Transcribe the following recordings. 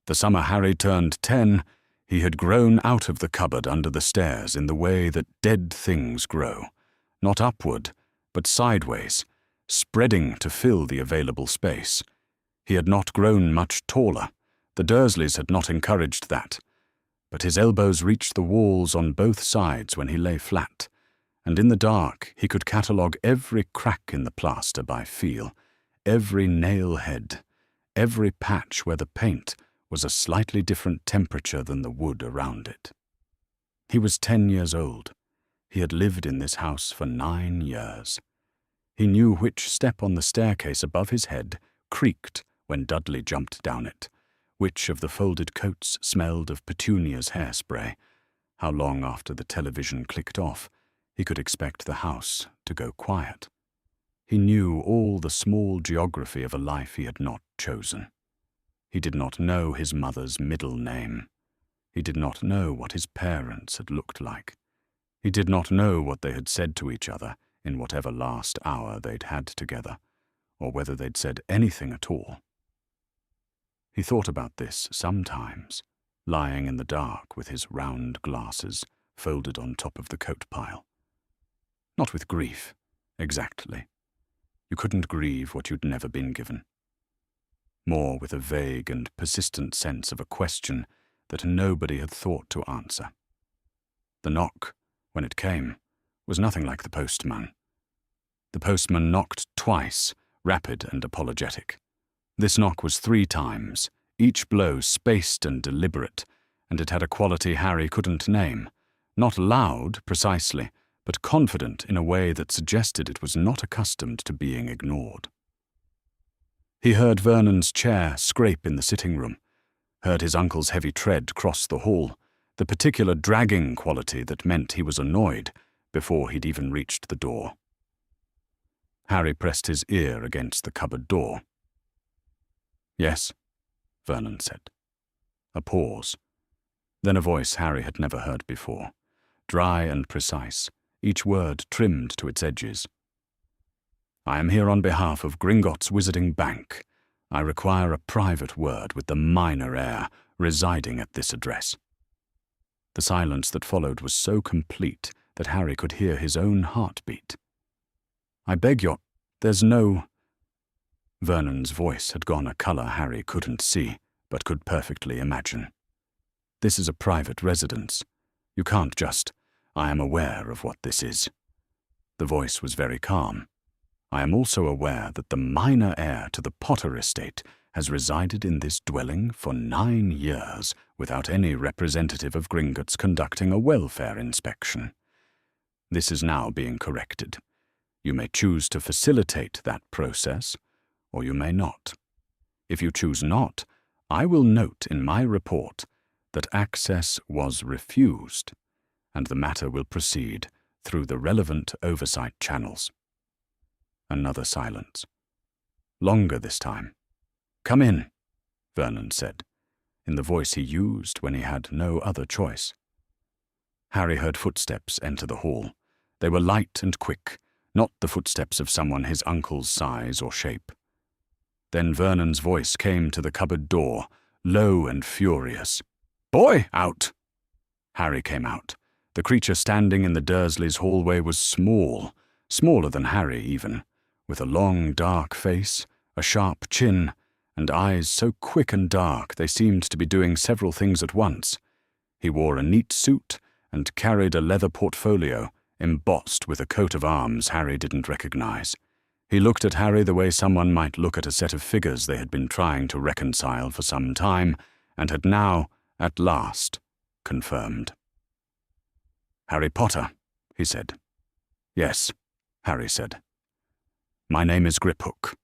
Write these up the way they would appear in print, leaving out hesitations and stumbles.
The summer Harry turned 10, he had grown out of the cupboard under the stairs in the way that dead things grow, not upward, but sideways, spreading to fill the available space. He had not grown much taller. The Dursleys had not encouraged that. But his elbows reached the walls on both sides when he lay flat, and in the dark he could catalogue every crack in the plaster by feel, every nail head, every patch where the paint was a slightly different temperature than the wood around it. He was 10 years old. He had lived in this house for 9 years. He knew which step on the staircase above his head creaked when Dudley jumped down it, which of the folded coats smelled of Petunia's hairspray, how long after the television clicked off he could expect the house to go quiet. He knew all the small geography of a life he had not chosen. He did not know his mother's middle name. He did not know what his parents had looked like. He did not know what they had said to each other in whatever last hour they'd had together, or whether they'd said anything at all. He thought about this sometimes, lying in the dark with his round glasses folded on top of the coat pile. Not with grief, exactly. You couldn't grieve what you'd never been given. More with a vague and persistent sense of a question that nobody had thought to answer. The knock, when it came, was nothing like the postman. The postman knocked twice, rapid and apologetic. This knock was 3 times, each blow spaced and deliberate, and it had a quality Harry couldn't name. Not loud, precisely, but confident in a way that suggested it was not accustomed to being ignored. He heard Vernon's chair scrape in the sitting room, heard his uncle's heavy tread cross the hall, the particular dragging quality that meant he was annoyed before he'd even reached the door. Harry pressed his ear against the cupboard door. "Yes," Vernon said. A pause. Then a voice Harry had never heard before, dry and precise, each word trimmed to its edges. "I am here on behalf of Gringotts Wizarding Bank. I require a private word with the minor heir residing at this address." The silence that followed was so complete that Harry could hear his own heartbeat. "I beg your... there's no..." Vernon's voice had gone a colour Harry couldn't see, but could perfectly imagine. "This is a private residence. You can't just... I am aware of what this is." The voice was very calm. "I am also aware that the minor heir to the Potter estate has resided in this dwelling for 9 years without any representative of Gringotts conducting a welfare inspection. This is now being corrected. You may choose to facilitate that process, or you may not. If you choose not, I will note in my report that access was refused, and the matter will proceed through the relevant oversight channels." Another silence. Longer this time. "Come in," Vernon said, in the voice he used when he had no other choice. Harry heard footsteps enter the hall. They were light and quick, not the footsteps of someone his uncle's size or shape. Then Vernon's voice came to the cupboard door, low and furious. "Boy, out!" Harry came out. The creature standing in the Dursleys' hallway was small, smaller than Harry even, with a long, dark face, a sharp chin, and eyes so quick and dark they seemed to be doing several things at once. He wore a neat suit and carried a leather portfolio embossed with a coat of arms Harry didn't recognize. He looked at Harry the way someone might look at a set of figures they had been trying to reconcile for some time and had now, at last, confirmed. "Harry Potter," he said. "Yes," Harry said. "My name is Griphook.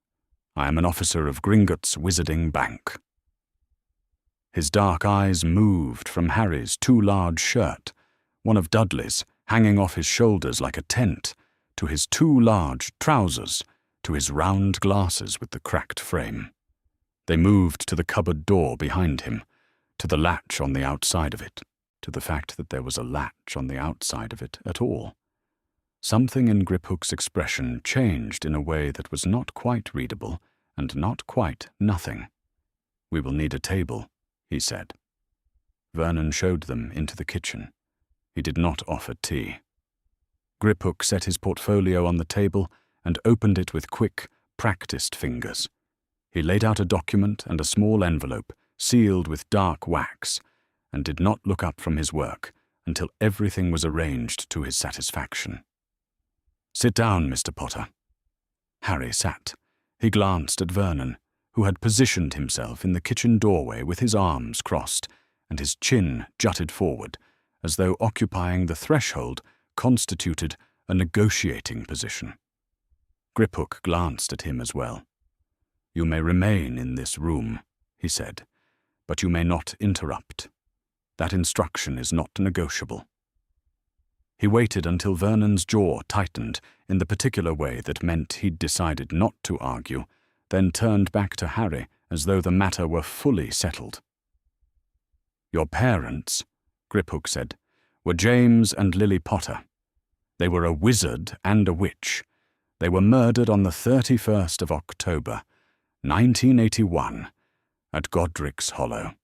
I am an officer of Gringotts Wizarding Bank." His dark eyes moved from Harry's too large shirt, one of Dudley's, hanging off his shoulders like a tent, to his too large trousers, to his round glasses with the cracked frame. They moved to the cupboard door behind him, to the latch on the outside of it, to the fact that there was a latch on the outside of it at all. Something in Griphook's expression changed in a way that was not quite readable and not quite nothing. "We will need a table," he said. Vernon showed them into the kitchen. He did not offer tea. Griphook set his portfolio on the table and opened it with quick, practiced fingers. He laid out a document and a small envelope, sealed with dark wax, and did not look up from his work until everything was arranged to his satisfaction. "Sit down, Mr. Potter." Harry sat. He glanced at Vernon, who had positioned himself in the kitchen doorway with his arms crossed and his chin jutted forward, as though occupying the threshold constituted a negotiating position. Griphook glanced at him as well. "You may remain in this room," he said, "but you may not interrupt. That instruction is not negotiable." He waited until Vernon's jaw tightened in the particular way that meant he'd decided not to argue, then turned back to Harry as though the matter were fully settled. "Your parents," Griphook said, "were James and Lily Potter. They were a wizard and a witch. They were murdered on the 31st of October, 1981, at Godric's Hollow."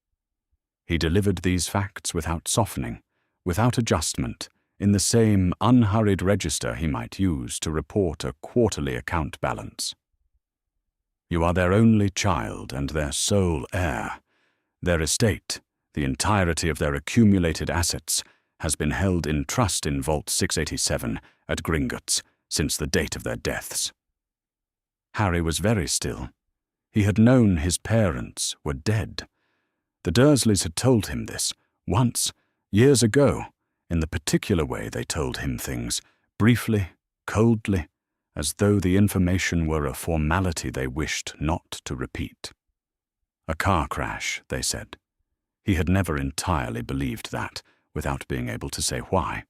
He delivered these facts without softening, without adjustment, in the same unhurried register he might use to report a quarterly account balance. "You are their only child and their sole heir. Their estate, the entirety of their accumulated assets, has been held in trust in Vault 687 at Gringotts since the date of their deaths." Harry was very still. He had known his parents were dead. The Dursleys had told him this, once, years ago, in the particular way they told him things, briefly, coldly, as though the information were a formality they wished not to repeat. A car crash, they said. He had never entirely believed that, without being able to say why.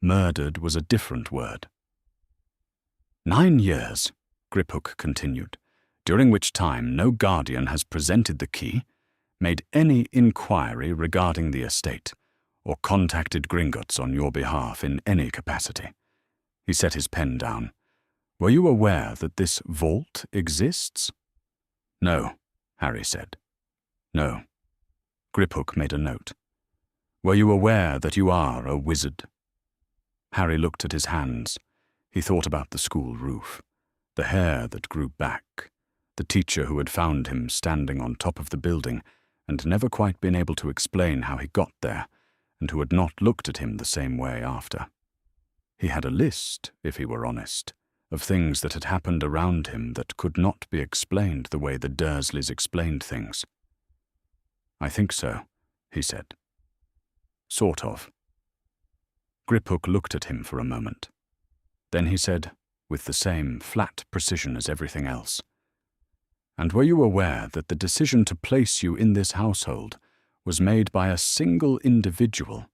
Murdered was a different word. 9 years, Griphook continued, during which time no guardian has presented the key, made any inquiry regarding the estate, or contacted Gringotts on your behalf in any capacity. He set his pen down. "Were you aware that this vault exists?" "No," Harry said. "No." Griphook made a note. "Were you aware that you are a wizard?" Harry looked at his hands. He thought about the school roof, the hair that grew back, the teacher who had found him standing on top of the building and never quite been able to explain how he got there, and who had not looked at him the same way after. He had a list, if he were honest, of things that had happened around him that could not be explained the way the Dursleys explained things. "I think so," he said. "Sort of." Griphook looked at him for a moment. Then he said, with the same flat precision as everything else, "And were you aware that the decision to place you in this household was made by a single individual,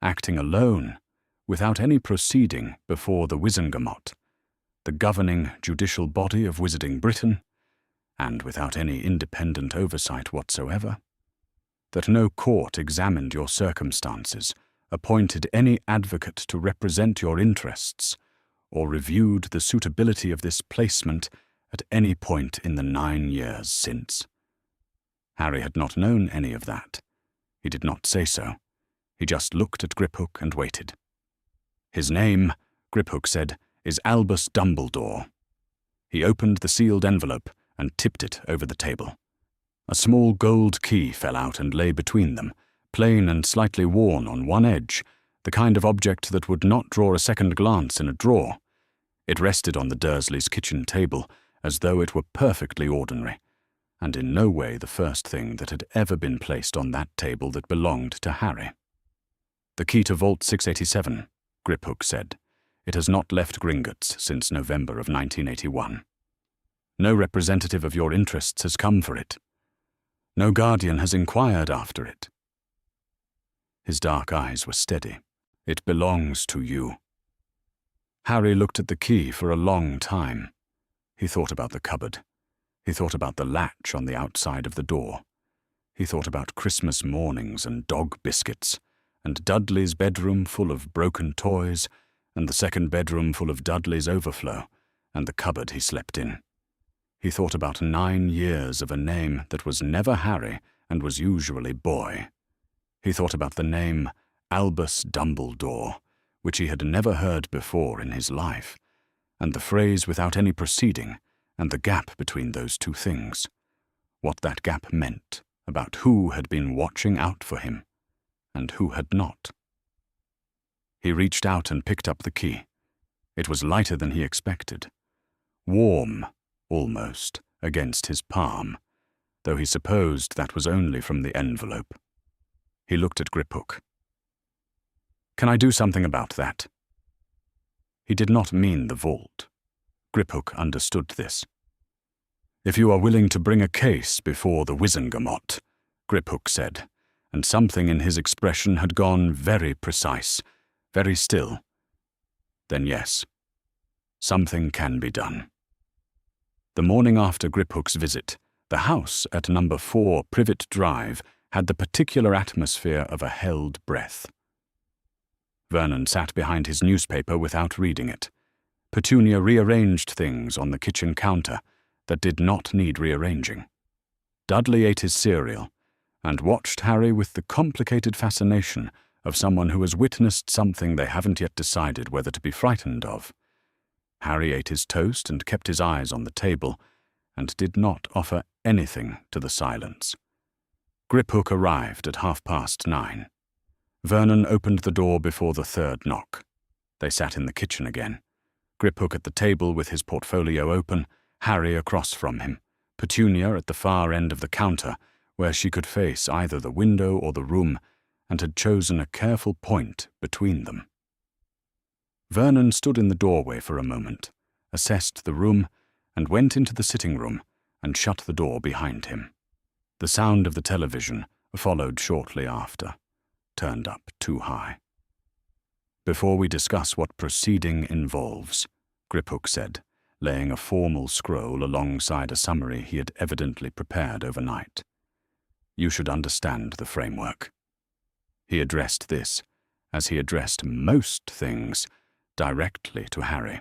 acting alone, without any proceeding before the Wizengamot, the governing judicial body of Wizarding Britain, and without any independent oversight whatsoever? That no court examined your circumstances, appointed any advocate to represent your interests, or reviewed the suitability of this placement at any point in the 9 years since?" Harry had not known any of that. He did not say so. He just looked at Griphook and waited. "His name," Griphook said, "is Albus Dumbledore." He opened the sealed envelope and tipped it over the table. A small gold key fell out and lay between them, plain and slightly worn on one edge, the kind of object that would not draw a second glance in a drawer. It rested on the Dursleys' kitchen table, as though it were perfectly ordinary, and in no way the first thing that had ever been placed on that table that belonged to Harry. "The key to Vault 687, Griphook said. "It has not left Gringotts since November of 1981. No representative of your interests has come for it. No guardian has inquired after it." His dark eyes were steady. "It belongs to you." Harry looked at the key for a long time. He thought about the cupboard. He thought about the latch on the outside of the door. He thought about Christmas mornings and dog biscuits, and Dudley's bedroom full of broken toys, and the second bedroom full of Dudley's overflow, and the cupboard he slept in. He thought about 9 years of a name that was never Harry and was usually boy. He thought about the name Albus Dumbledore, which he had never heard before in his life, and the phrase without any proceeding, and the gap between those two things. What that gap meant about who had been watching out for him, and who had not. He reached out and picked up the key. It was lighter than he expected. Warm, almost, against his palm, though he supposed that was only from the envelope. He looked at Griphook. "Can I do something about that?" He did not mean the vault. Griphook understood this. "If you are willing to bring a case before the Wizengamot," Griphook said, and something in his expression had gone very precise, very still. "Then yes, something can be done." The morning after Griphook's visit, the house at number 4 Privet Drive had the particular atmosphere of a held breath. Vernon sat behind his newspaper without reading it. Petunia rearranged things on the kitchen counter that did not need rearranging. Dudley ate his cereal and watched Harry with the complicated fascination of someone who has witnessed something they haven't yet decided whether to be frightened of. Harry ate his toast and kept his eyes on the table, and did not offer anything to the silence. Griphook arrived at 9:30. Vernon opened the door before the third knock. They sat in the kitchen again. Griphook at the table with his portfolio open, Harry across from him, Petunia at the far end of the counter, where she could face either the window or the room, and had chosen a careful point between them. Vernon stood in the doorway for a moment, assessed the room, and went into the sitting room and shut the door behind him. The sound of the television followed shortly after, turned up too high. "Before we discuss what proceeding involves," Griphook said, laying a formal scroll alongside a summary he had evidently prepared overnight, "you should understand the framework." He addressed this, as he addressed most things, directly to Harry.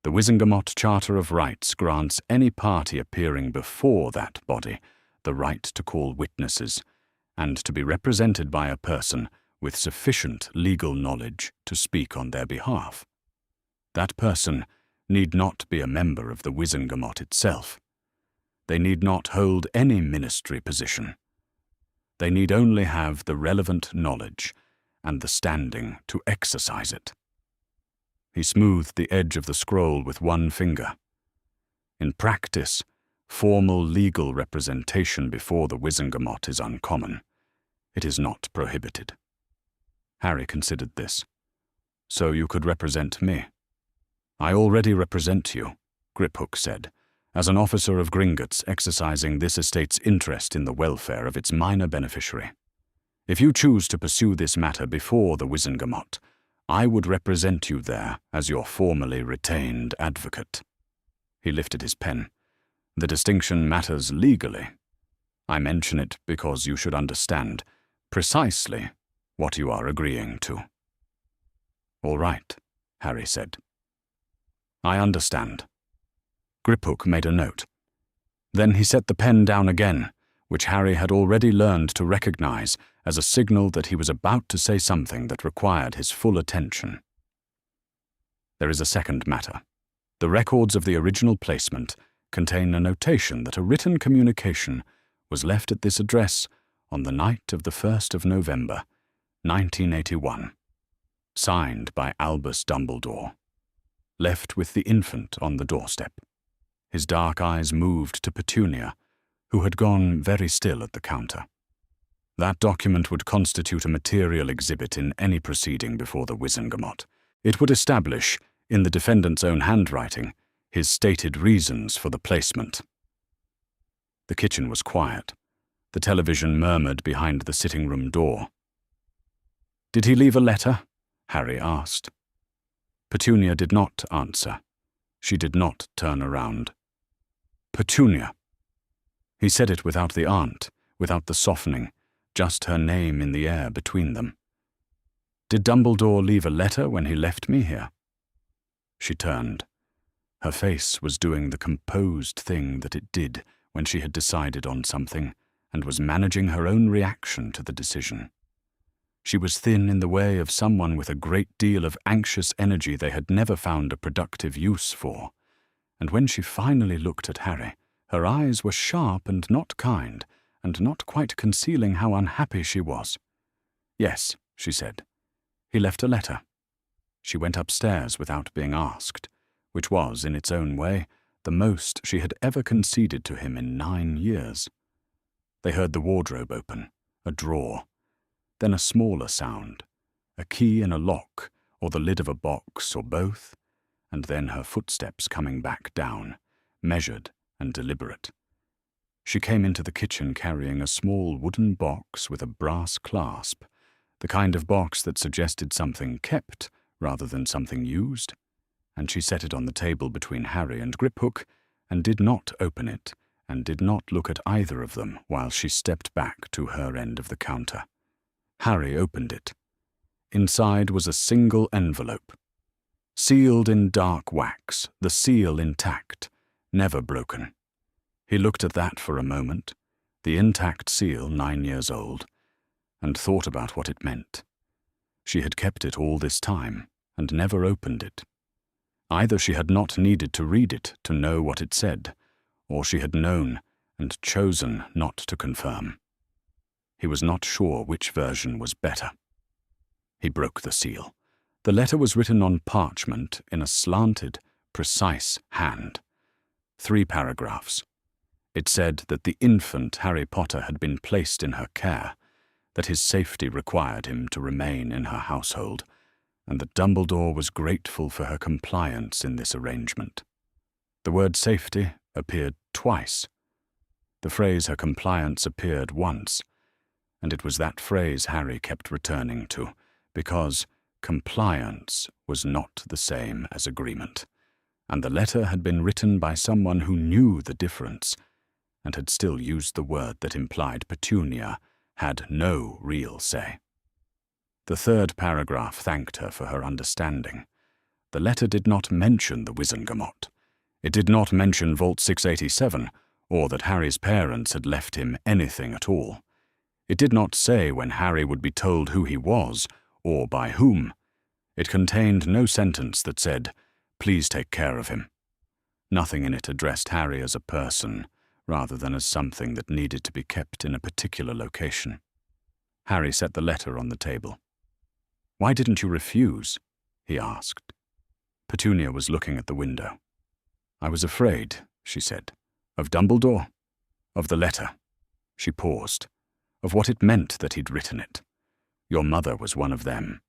The Wizengamot Charter of Rights grants any party appearing before that body the right to call witnesses, and to be represented by a person with sufficient legal knowledge to speak on their behalf. That person need not be a member of the Wizengamot itself. They need not hold any ministry position. They need only have the relevant knowledge and the standing to exercise it. He smoothed the edge of the scroll with one finger. In practice, formal legal representation before the Wizengamot is uncommon. It is not prohibited. Harry considered this. "So you could represent me." "I already represent you," Griphook said, "as an officer of Gringotts exercising this estate's interest in the welfare of its minor beneficiary. If you choose to pursue this matter before the Wizengamot, I would represent you there as your formerly retained advocate." He lifted his pen. "The distinction matters legally. I mention it because you should understand precisely what you are agreeing to." "All right," Harry said. "I understand." Griphook made a note. Then he set the pen down again, which Harry had already learned to recognize as a signal that he was about to say something that required his full attention. "There is a second matter. The records of the original placement contain a notation that a written communication was left at this address on the night of the 1st of November, 1981, signed by Albus Dumbledore, left with the infant on the doorstep." His dark eyes moved to Petunia, who had gone very still at the counter. "That document would constitute a material exhibit in any proceeding before the Wizengamot. It would establish, in the defendant's own handwriting, his stated reasons for the placement." The kitchen was quiet. The television murmured behind the sitting-room door. "Did he leave a letter?" Harry asked. Petunia did not answer. She did not turn around. "Petunia." He said it without the aunt, without the softening, just her name in the air between them. "Did Dumbledore leave a letter when he left me here?" She turned. Her face was doing the composed thing that it did when she had decided on something, and was managing her own reaction to the decision. She was thin in the way of someone with a great deal of anxious energy they had never found a productive use for, and when she finally looked at Harry, her eyes were sharp and not kind, and not quite concealing how unhappy she was. "Yes," she said. "He left a letter." She went upstairs without being asked, which was, in its own way, the most she had ever conceded to him in 9 years. They heard the wardrobe open, a drawer, then a smaller sound, a key in a lock, or the lid of a box, or both, and then her footsteps coming back down, measured and deliberate. She came into the kitchen carrying a small wooden box with a brass clasp, the kind of box that suggested something kept rather than something used, and she set it on the table between Harry and Griphook, and did not open it, and did not look at either of them while she stepped back to her end of the counter. Harry opened it. Inside was a single envelope, sealed in dark wax, the seal intact, never broken. He looked at that for a moment, the intact seal 9 years old, and thought about what it meant. She had kept it all this time, and never opened it. Either she had not needed to read it to know what it said, or she had known and chosen not to confirm. He was not sure which version was better. He broke the seal. The letter was written on parchment in a slanted, precise hand. 3 paragraphs. It said that the infant Harry Potter had been placed in her care, that his safety required him to remain in her household, and that Dumbledore was grateful for her compliance in this arrangement. The word safety appeared twice. The phrase her compliance appeared once, and it was that phrase Harry kept returning to, because compliance was not the same as agreement, and the letter had been written by someone who knew the difference, and had still used the word that implied Petunia had no real say. The 3rd paragraph thanked her for her understanding. The letter did not mention the Wizengamot. It did not mention Vault 687, or that Harry's parents had left him anything at all. It did not say when Harry would be told who he was, or by whom. It contained no sentence that said, "Please take care of him." Nothing in it addressed Harry as a person, rather than as something that needed to be kept in a particular location. Harry set the letter on the table. "Why didn't you refuse?" he asked. Petunia was looking at the window. "I was afraid," she said. "Of Dumbledore? Of the letter?" She paused. "Of what it meant that he'd written it. Your mother was one of them.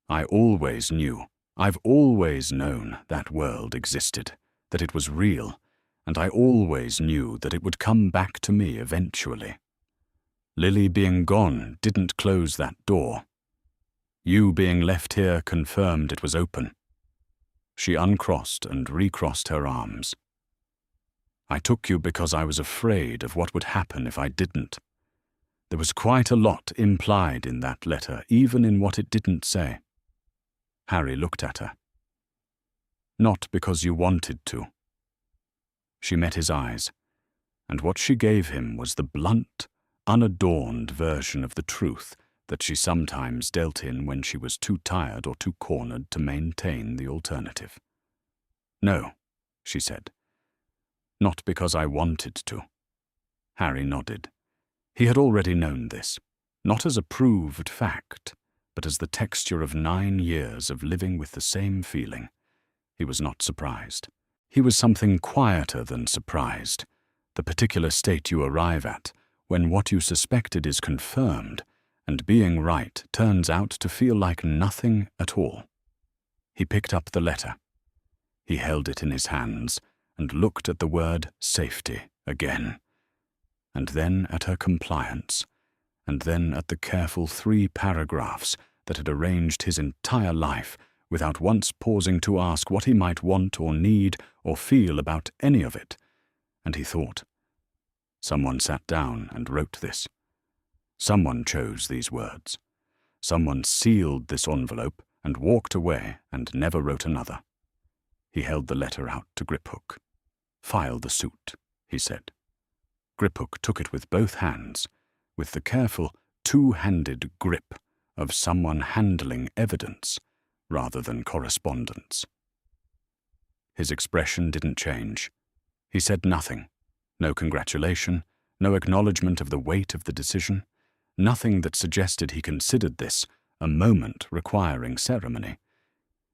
I always knew, I've always known that world existed, that it was real, and I always knew that it would come back to me eventually. Lily being gone didn't close that door. You being left here confirmed it was open." She uncrossed and recrossed her arms. "I took you because I was afraid of what would happen if I didn't. There was quite a lot implied in that letter, even in what it didn't say." Harry looked at her. "Not because you wanted to." She met his eyes, and what she gave him was the blunt, unadorned version of the truth that she sometimes dealt in when she was too tired or too cornered to maintain the alternative. "No," she said. "Not because I wanted to." Harry nodded. He had already known this, not as a proved fact, but as the texture of 9 years of living with the same feeling. He was not surprised. He was something quieter than surprised, the particular state you arrive at when what you suspected is confirmed, and being right turns out to feel like nothing at all. He picked up the letter. He held it in his hands and looked at the word safety again, and then at her compliance, and then at the careful 3 paragraphs that had arranged his entire life without once pausing to ask what he might want or need or feel about any of it. And he thought, someone sat down and wrote this. Someone chose these words. Someone sealed this envelope and walked away and never wrote another. He held the letter out to Griphook. "File the suit," he said. Griphook took it with both hands, with the careful, two-handed grip of someone handling evidence rather than correspondence. His expression didn't change. He said nothing. No congratulation, no acknowledgement of the weight of the decision, nothing that suggested he considered this a moment requiring ceremony.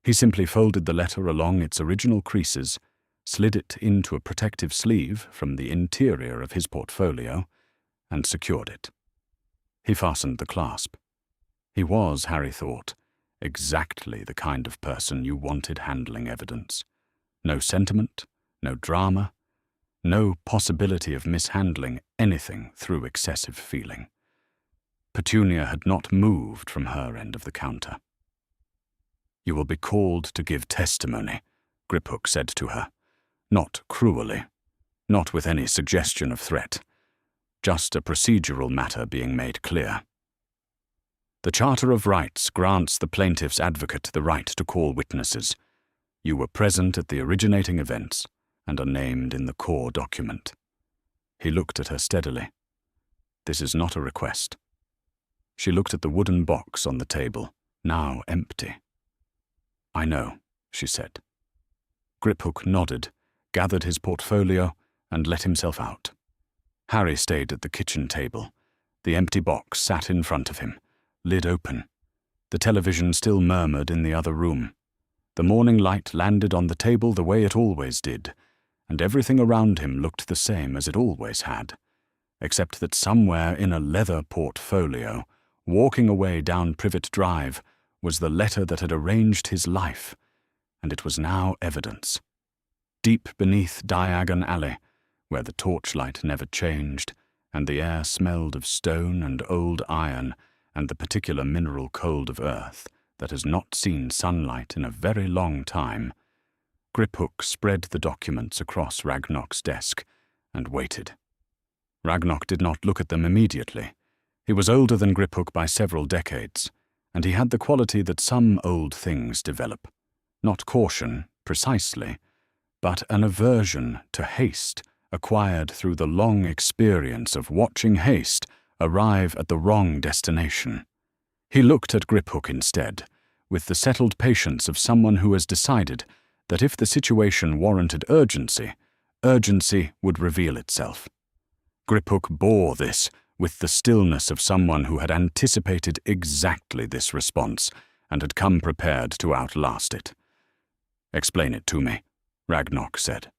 He simply folded the letter along its original creases, slid it into a protective sleeve from the interior of his portfolio, and secured it. He fastened the clasp. He was, Harry thought, exactly the kind of person you wanted handling evidence. No sentiment, no drama, no possibility of mishandling anything through excessive feeling. Petunia had not moved from her end of the counter. "You will be called to give testimony," Griphook said to her. Not cruelly, not with any suggestion of threat, just a procedural matter being made clear. The Charter of Rights grants the plaintiff's advocate the right to call witnesses. You were present at the originating events and are named in the core document. He looked at her steadily. This is not a request. She looked at the wooden box on the table, now empty. I know, she said. Griphook nodded, gathered his portfolio, and let himself out. Harry stayed at the kitchen table. The empty box sat in front of him, lid open. The television still murmured in the other room. The morning light landed on the table the way it always did, and everything around him looked the same as it always had, except that somewhere in a leather portfolio, walking away down Privet Drive, was the letter that had arranged his life, and it was now evidence. Deep beneath Diagon Alley, where the torchlight never changed, and the air smelled of stone and old iron and the particular mineral cold of earth that has not seen sunlight in a very long time, Griphook spread the documents across Ragnok's desk and waited. Ragnok did not look at them immediately. He was older than Griphook by several decades, and he had the quality that some old things develop. Not caution, precisely, but an aversion to haste acquired through the long experience of watching haste arrive at the wrong destination. He looked at Griphook instead, with the settled patience of someone who has decided that if the situation warranted urgency, urgency would reveal itself. Griphook bore this with the stillness of someone who had anticipated exactly this response and had come prepared to outlast it. "Explain it to me," Ragnok said.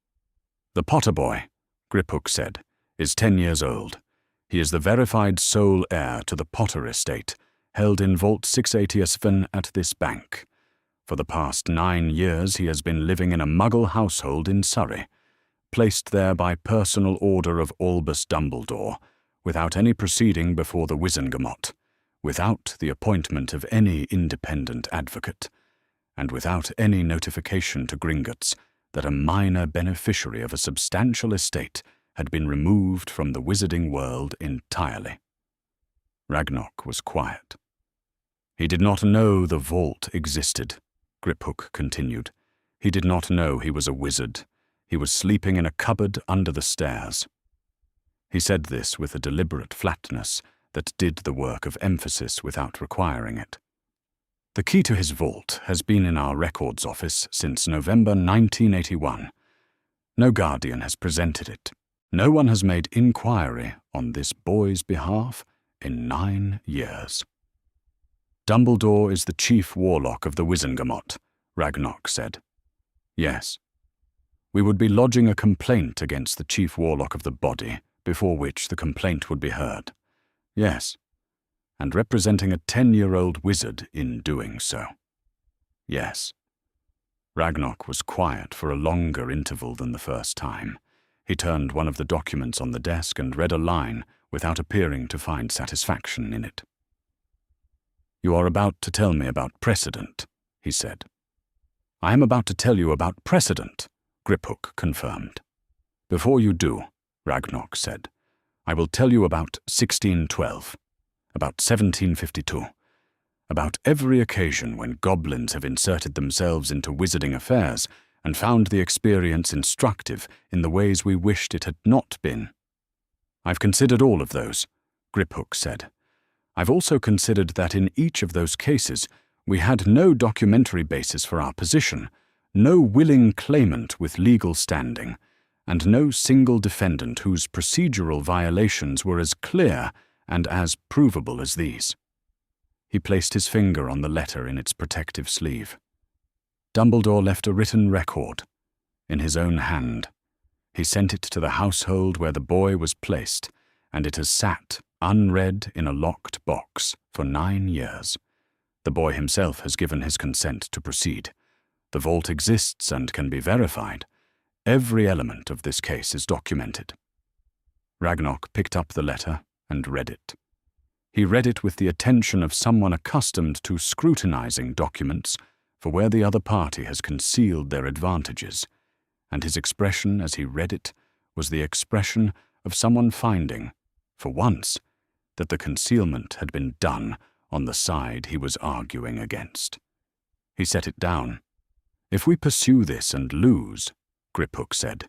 "The Potter boy," Griphook said, "is 10 years old. He is the verified sole heir to the Potter estate, held in Vault 687 at this bank. For the past 9 years he has been living in a Muggle household in Surrey, placed there by personal order of Albus Dumbledore, without any proceeding before the Wizengamot, without the appointment of any independent advocate, and without any notification to Gringotts that a minor beneficiary of a substantial estate had been removed from the wizarding world entirely." Ragnok was quiet. "He did not know the vault existed," Griphook continued. "He did not know he was a wizard. He was sleeping in a cupboard under the stairs." He said this with a deliberate flatness that did the work of emphasis without requiring it. "The key to his vault has been in our records office since November 1981. No guardian has presented it. No one has made inquiry on this boy's behalf in 9 years. Dumbledore is the chief warlock of the Wizengamot," Ragnok said. "Yes. We would be lodging a complaint against the chief warlock of the body, before which the complaint would be heard. Yes. And representing a 10-year-old wizard in doing so. Yes." Ragnok was quiet for a longer interval than the first time. He turned one of the documents on the desk and read a line without appearing to find satisfaction in it. "You are about to tell me about precedent," he said. "I am about to tell you about precedent," Griphook confirmed. "Before you do," Ragnok said, "I will tell you about 1612, about 1752, about every occasion when goblins have inserted themselves into wizarding affairs and found the experience instructive in the ways we wished it had not been." I've considered all of those, Griphook said. I've also considered that in each of those cases, we had no documentary basis for our position, no willing claimant with legal standing, and no single defendant whose procedural violations were as clear and as provable as these. He placed his finger on the letter in its protective sleeve. Dumbledore left a written record, in his own hand. He sent it to the household where the boy was placed, and it has sat, unread, in a locked box for 9 years. The boy himself has given his consent to proceed. The vault exists and can be verified. Every element of this case is documented. Ragnok picked up the letter and read it. He read it with the attention of someone accustomed to scrutinizing documents for where the other party has concealed their advantages, and his expression as he read it was the expression of someone finding, for once, that the concealment had been done on the side he was arguing against. He set it down. If we pursue this and lose, Griphook said,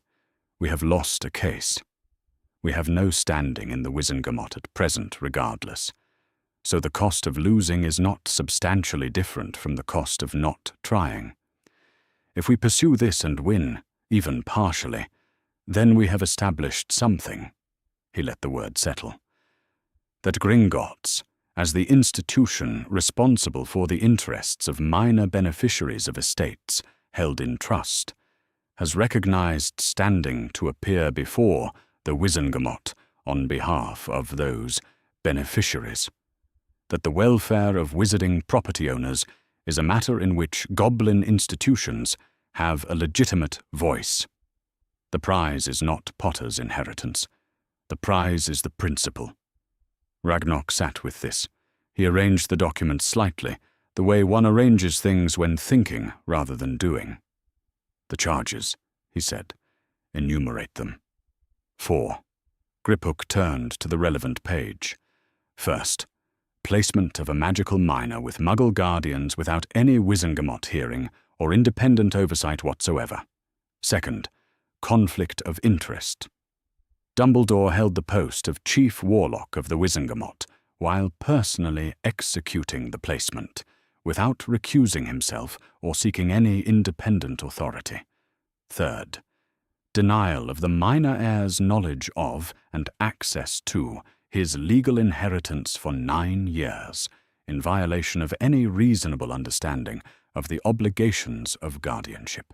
we have lost a case. We have no standing in the Wizengamot at present regardless, so the cost of losing is not substantially different from the cost of not trying. If we pursue this and win, even partially, then we have established something, he let the word settle, that Gringotts, as the institution responsible for the interests of minor beneficiaries of estates held in trust, has recognized standing to appear before the Wizengamot on behalf of those beneficiaries, that the welfare of wizarding property owners is a matter in which goblin institutions have a legitimate voice. The prize is not Potter's inheritance. The prize is the principle. Ragnok sat with this. He arranged the document slightly, the way one arranges things when thinking rather than doing. The charges, he said. Enumerate them. 4. Griphook turned to the relevant page. First, placement of a magical minor with Muggle guardians without any Wizengamot hearing or independent oversight whatsoever. Second, conflict of interest. Dumbledore held the post of Chief Warlock of the Wizengamot while personally executing the placement, without recusing himself or seeking any independent authority. Third, denial of the minor heir's knowledge of and access to his legal inheritance for 9 years, in violation of any reasonable understanding of the obligations of guardianship.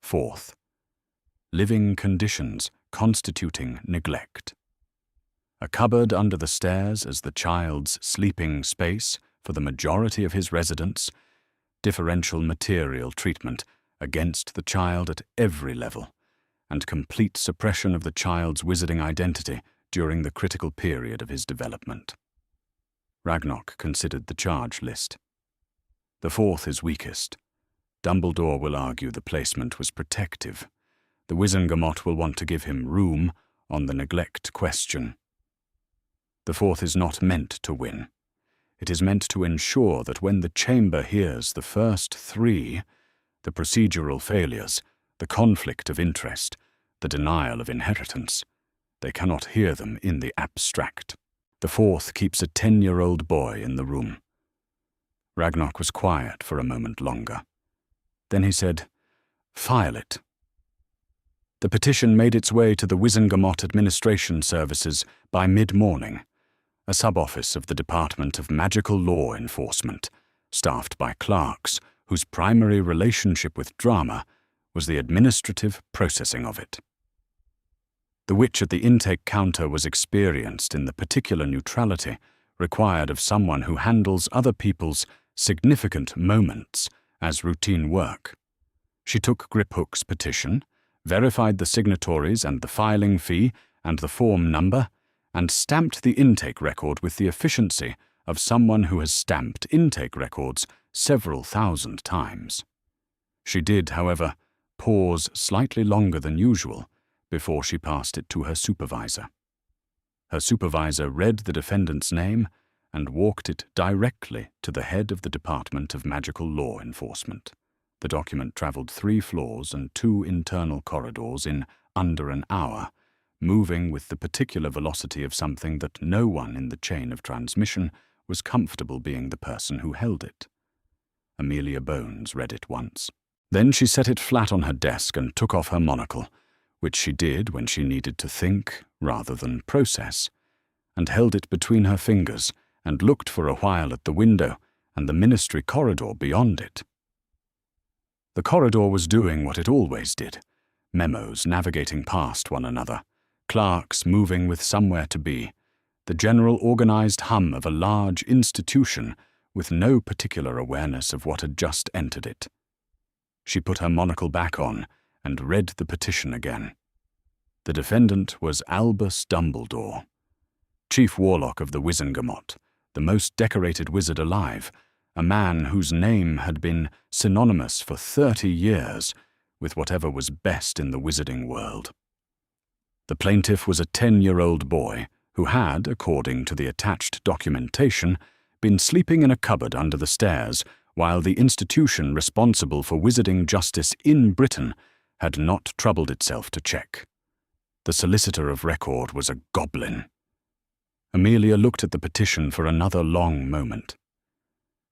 Fourth, living conditions constituting neglect. A cupboard under the stairs as the child's sleeping space for the majority of his residence, differential material treatment against the child at every level, and complete suppression of the child's wizarding identity during the critical period of his development. Ragnok considered the charge list. The fourth is weakest. Dumbledore will argue the placement was protective. The Wizengamot will want to give him room on the neglect question. The fourth is not meant to win. It is meant to ensure that when the chamber hears the first 3, the procedural failures, the conflict of interest, the denial of inheritance, they cannot hear them in the abstract. The fourth keeps a 10-year-old boy in the room. Ragnok was quiet for a moment longer. Then he said, "File it." The petition made its way to the Wizengamot Administration Services by mid-morning, a sub-office of the Department of Magical Law Enforcement, staffed by clerks whose primary relationship with drama was the administrative processing of it. The witch at the intake counter was experienced in the particular neutrality required of someone who handles other people's significant moments as routine work. She took Griphook's petition, verified the signatories and the filing fee and the form number, and stamped the intake record with the efficiency of someone who has stamped intake records several thousand times. She did, however, pause slightly longer than usual before she passed it to her supervisor. Her supervisor read the defendant's name and walked it directly to the head of the Department of Magical Law Enforcement. The document traveled 3 floors and 2 internal corridors in under an hour moving with the particular velocity of something that no one in the chain of transmission was comfortable being the person who held it. Amelia Bones read it once. Then she set it flat on her desk and took off her monocle, which she did when she needed to think rather than process, and held it between her fingers and looked for a while at the window and the ministry corridor beyond it. The corridor was doing what it always did, memos navigating past one another, clerks moving with somewhere to be, the general organized hum of a large institution with no particular awareness of what had just entered it. She put her monocle back on and read the petition again. The defendant was Albus Dumbledore, Chief Warlock of the Wizengamot, the most decorated wizard alive, a man whose name had been synonymous for 30 years with whatever was best in the wizarding world. The plaintiff was a 10-year-old boy who had, according to the attached documentation, been sleeping in a cupboard under the stairs while the institution responsible for wizarding justice in Britain had not troubled itself to check. The solicitor of record was a goblin. Amelia looked at the petition for another long moment.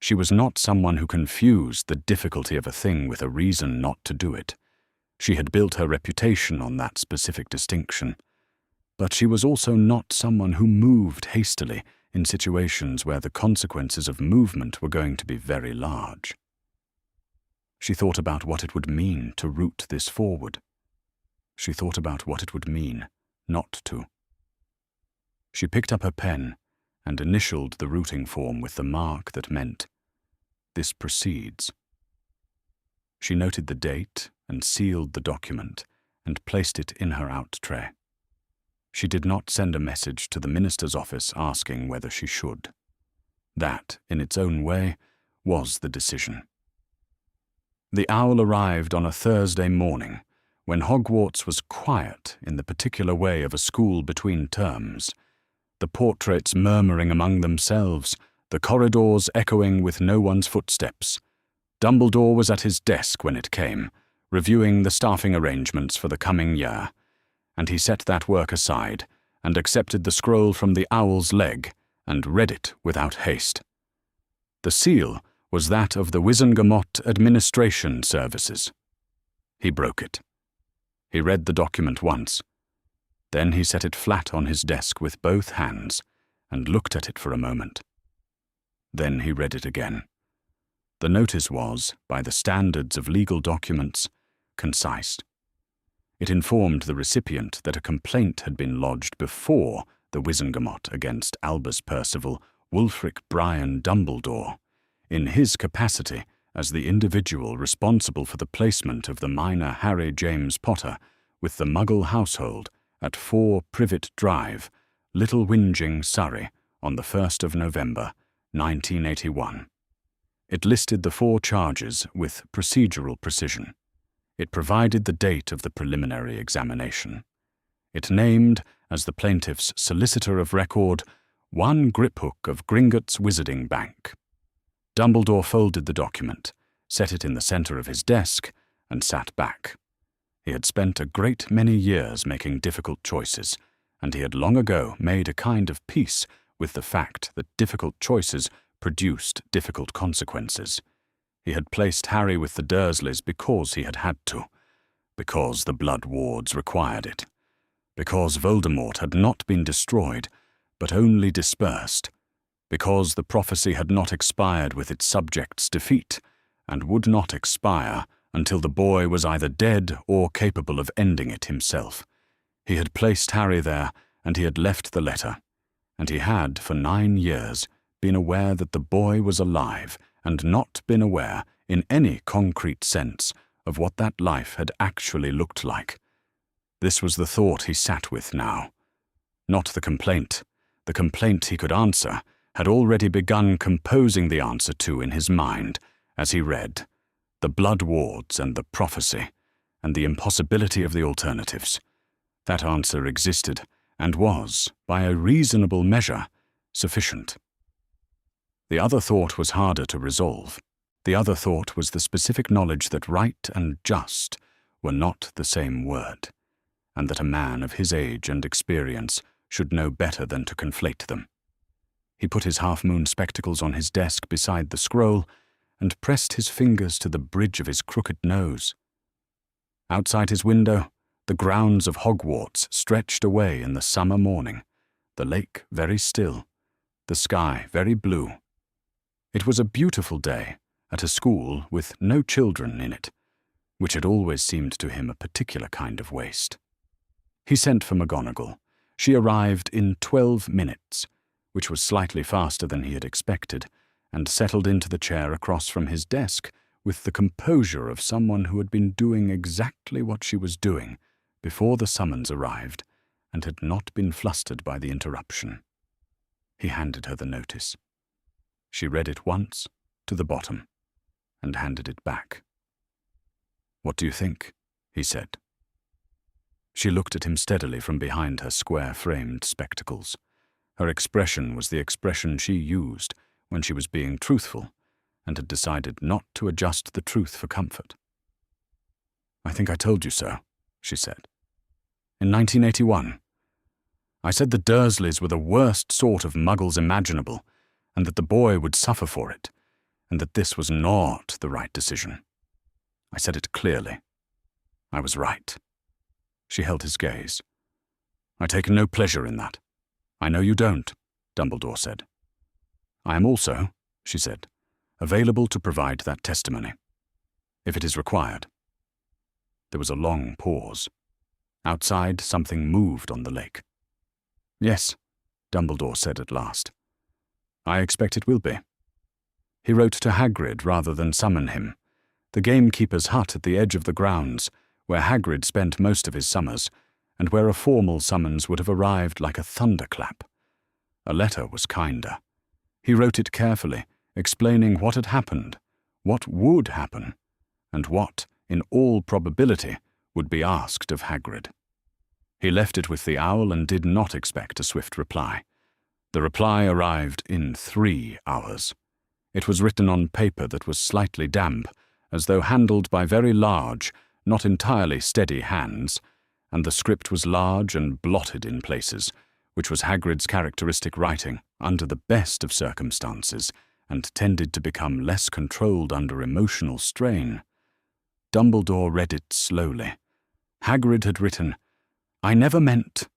She was not someone who confused the difficulty of a thing with a reason not to do it. She had built her reputation on that specific distinction. But she was also not someone who moved hastily in situations where the consequences of movement were going to be very large. She thought about what it would mean to root this forward. She thought about what it would mean not to. She picked up her pen and initialed the routing form with the mark that meant, "This proceeds." She noted the date and sealed the document and placed it in her out tray. She did not send a message to the minister's office asking whether she should. That, in its own way, was the decision. The owl arrived on a Thursday morning, when Hogwarts was quiet in the particular way of a school between terms, the portraits murmuring among themselves, the corridors echoing with no one's footsteps. Dumbledore was at his desk when it came, reviewing the staffing arrangements for the coming year, and he set that work aside and accepted the scroll from the owl's leg and read it without haste. The seal was that of the Wizengamot Administration Services. He broke it. He read the document once. Then he set it flat on his desk with both hands and looked at it for a moment. Then he read it again. The notice was, by the standards of legal documents, concise. It informed the recipient that a complaint had been lodged before the Wizengamot against Albus Percival Wulfric Brian Dumbledore, in his capacity as the individual responsible for the placement of the minor Harry James Potter with the Muggle household at 4 Privet Drive, Little Whinging, Surrey, on the 1st of November, 1981. It listed the 4 charges with procedural precision. It provided the date of the preliminary examination. It named, as the plaintiff's solicitor of record, one Griphook of Gringotts Wizarding Bank. Dumbledore folded the document, set it in the center of his desk, and sat back. He had spent a great many years making difficult choices, and he had long ago made a kind of peace with the fact that difficult choices produced difficult consequences. He had placed Harry with the Dursleys because he had to, because the Blood Wards required it, because Voldemort had not been destroyed, but only dispersed, because the prophecy had not expired with its subject's defeat, and would not expire until the boy was either dead or capable of ending it himself. He had placed Harry there, and he had left the letter, and he had, for 9 years, been aware that the boy was alive, and not been aware, in any concrete sense, of what that life had actually looked like. This was the thought he sat with now. Not the complaint. The complaint he could answer had already begun composing the answer to in his mind, as he read, the Blood Wards and the prophecy, and the impossibility of the alternatives. That answer existed, and was, by a reasonable measure, sufficient. The other thought was harder to resolve. The other thought was the specific knowledge that right and just were not the same word, and that a man of his age and experience should know better than to conflate them. He put his half-moon spectacles on his desk beside the scroll and pressed his fingers to the bridge of his crooked nose. Outside his window, the grounds of Hogwarts stretched away in the summer morning, the lake very still, the sky very blue. It was a beautiful day at a school with no children in it, which had always seemed to him a particular kind of waste. He sent for McGonagall. She arrived in 12 minutes, which was slightly faster than he had expected, and settled into the chair across from his desk with the composure of someone who had been doing exactly what she was doing before the summons arrived and had not been flustered by the interruption. He handed her the notice. She read it once, to the bottom, and handed it back. "What do you think?" he said. She looked at him steadily from behind her square-framed spectacles. Her expression was the expression she used when she was being truthful and had decided not to adjust the truth for comfort. "I think I told you so," she said. "In 1981. I said the Dursleys were the worst sort of muggles imaginable, and that the boy would suffer for it, and that this was not the right decision. I said it clearly. I was right." She held his gaze. "I take no pleasure in that." "I know you don't," Dumbledore said. "I am also," she said, "available to provide that testimony, if it is required." There was a long pause. Outside, something moved on the lake. "Yes," Dumbledore said at last. "I expect it will be." He wrote to Hagrid rather than summon him, the gamekeeper's hut at the edge of the grounds, where Hagrid spent most of his summers, and where a formal summons would have arrived like a thunderclap. A letter was kinder. He wrote it carefully, explaining what had happened, what would happen, and what, in all probability, would be asked of Hagrid. He left it with the owl and did not expect a swift reply. The reply arrived in 3 hours. It was written on paper that was slightly damp, as though handled by very large, not entirely steady hands, and the script was large and blotted in places, which was Hagrid's characteristic writing under the best of circumstances, and tended to become less controlled under emotional strain. Dumbledore read it slowly. Hagrid had written, "I never meant—"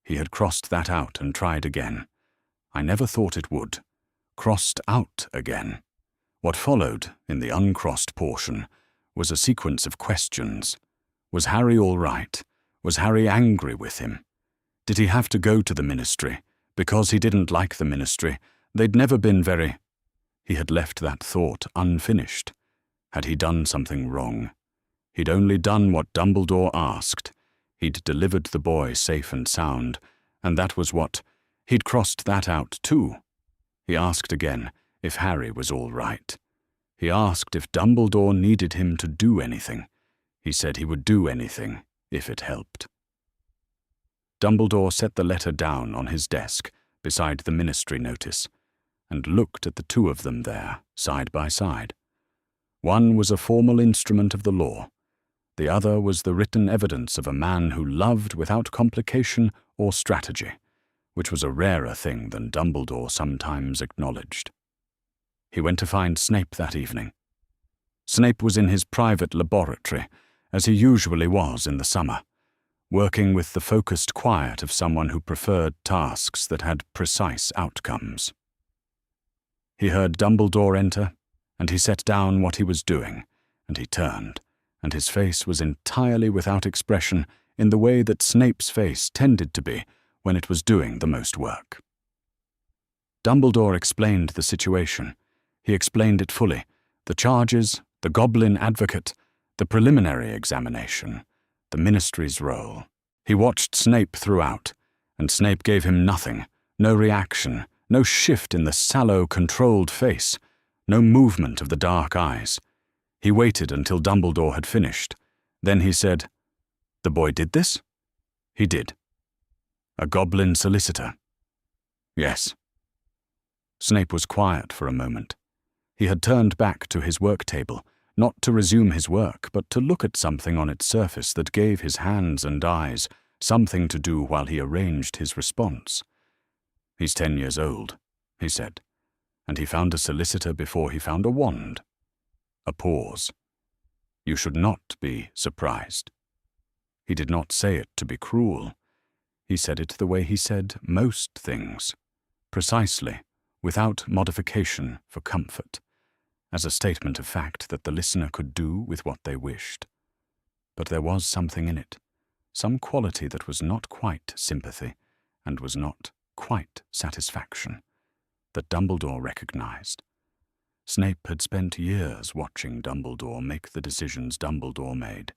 He had crossed that out and tried again. "I never thought it would." Crossed out again. What followed, in the uncrossed portion, was a sequence of questions. Was Harry all right? Was Harry angry with him? Did he have to go to the ministry? Because he didn't like the ministry. They'd never been very— He had left that thought unfinished. Had he done something wrong? He'd only done what Dumbledore asked. He'd delivered the boy safe and sound, and that was what— He'd crossed that out too. He asked again if Harry was all right. He asked if Dumbledore needed him to do anything. He said he would do anything, if it helped. Dumbledore set the letter down on his desk, beside the ministry notice, and looked at the two of them there, side by side. One was a formal instrument of the law. The other was the written evidence of a man who loved without complication or strategy, which was a rarer thing than Dumbledore sometimes acknowledged. He went to find Snape that evening. Snape was in his private laboratory, as he usually was in the summer, working with the focused quiet of someone who preferred tasks that had precise outcomes. He heard Dumbledore enter, and he set down what he was doing, and he turned, and his face was entirely without expression in the way that Snape's face tended to be when it was doing the most work. Dumbledore explained the situation. He explained it fully, the charges, the goblin advocate, the preliminary examination, the ministry's role. He watched Snape throughout, and Snape gave him nothing, no reaction, no shift in the sallow, controlled face, no movement of the dark eyes. He waited until Dumbledore had finished. Then he said, "The boy did this?" "He did." "A Goblin Solicitor?" "Yes." Snape was quiet for a moment. He had turned back to his work table, not to resume his work, but to look at something on its surface that gave his hands and eyes something to do while he arranged his response. "He's 10 years old," he said, "and he found a solicitor before he found a wand." A pause. "You should not be surprised." He did not say it to be cruel. He said it the way he said most things, precisely, without modification for comfort, as a statement of fact that the listener could do with what they wished. But there was something in it, some quality that was not quite sympathy and was not quite satisfaction, that Dumbledore recognized. Snape had spent years watching Dumbledore make the decisions Dumbledore made.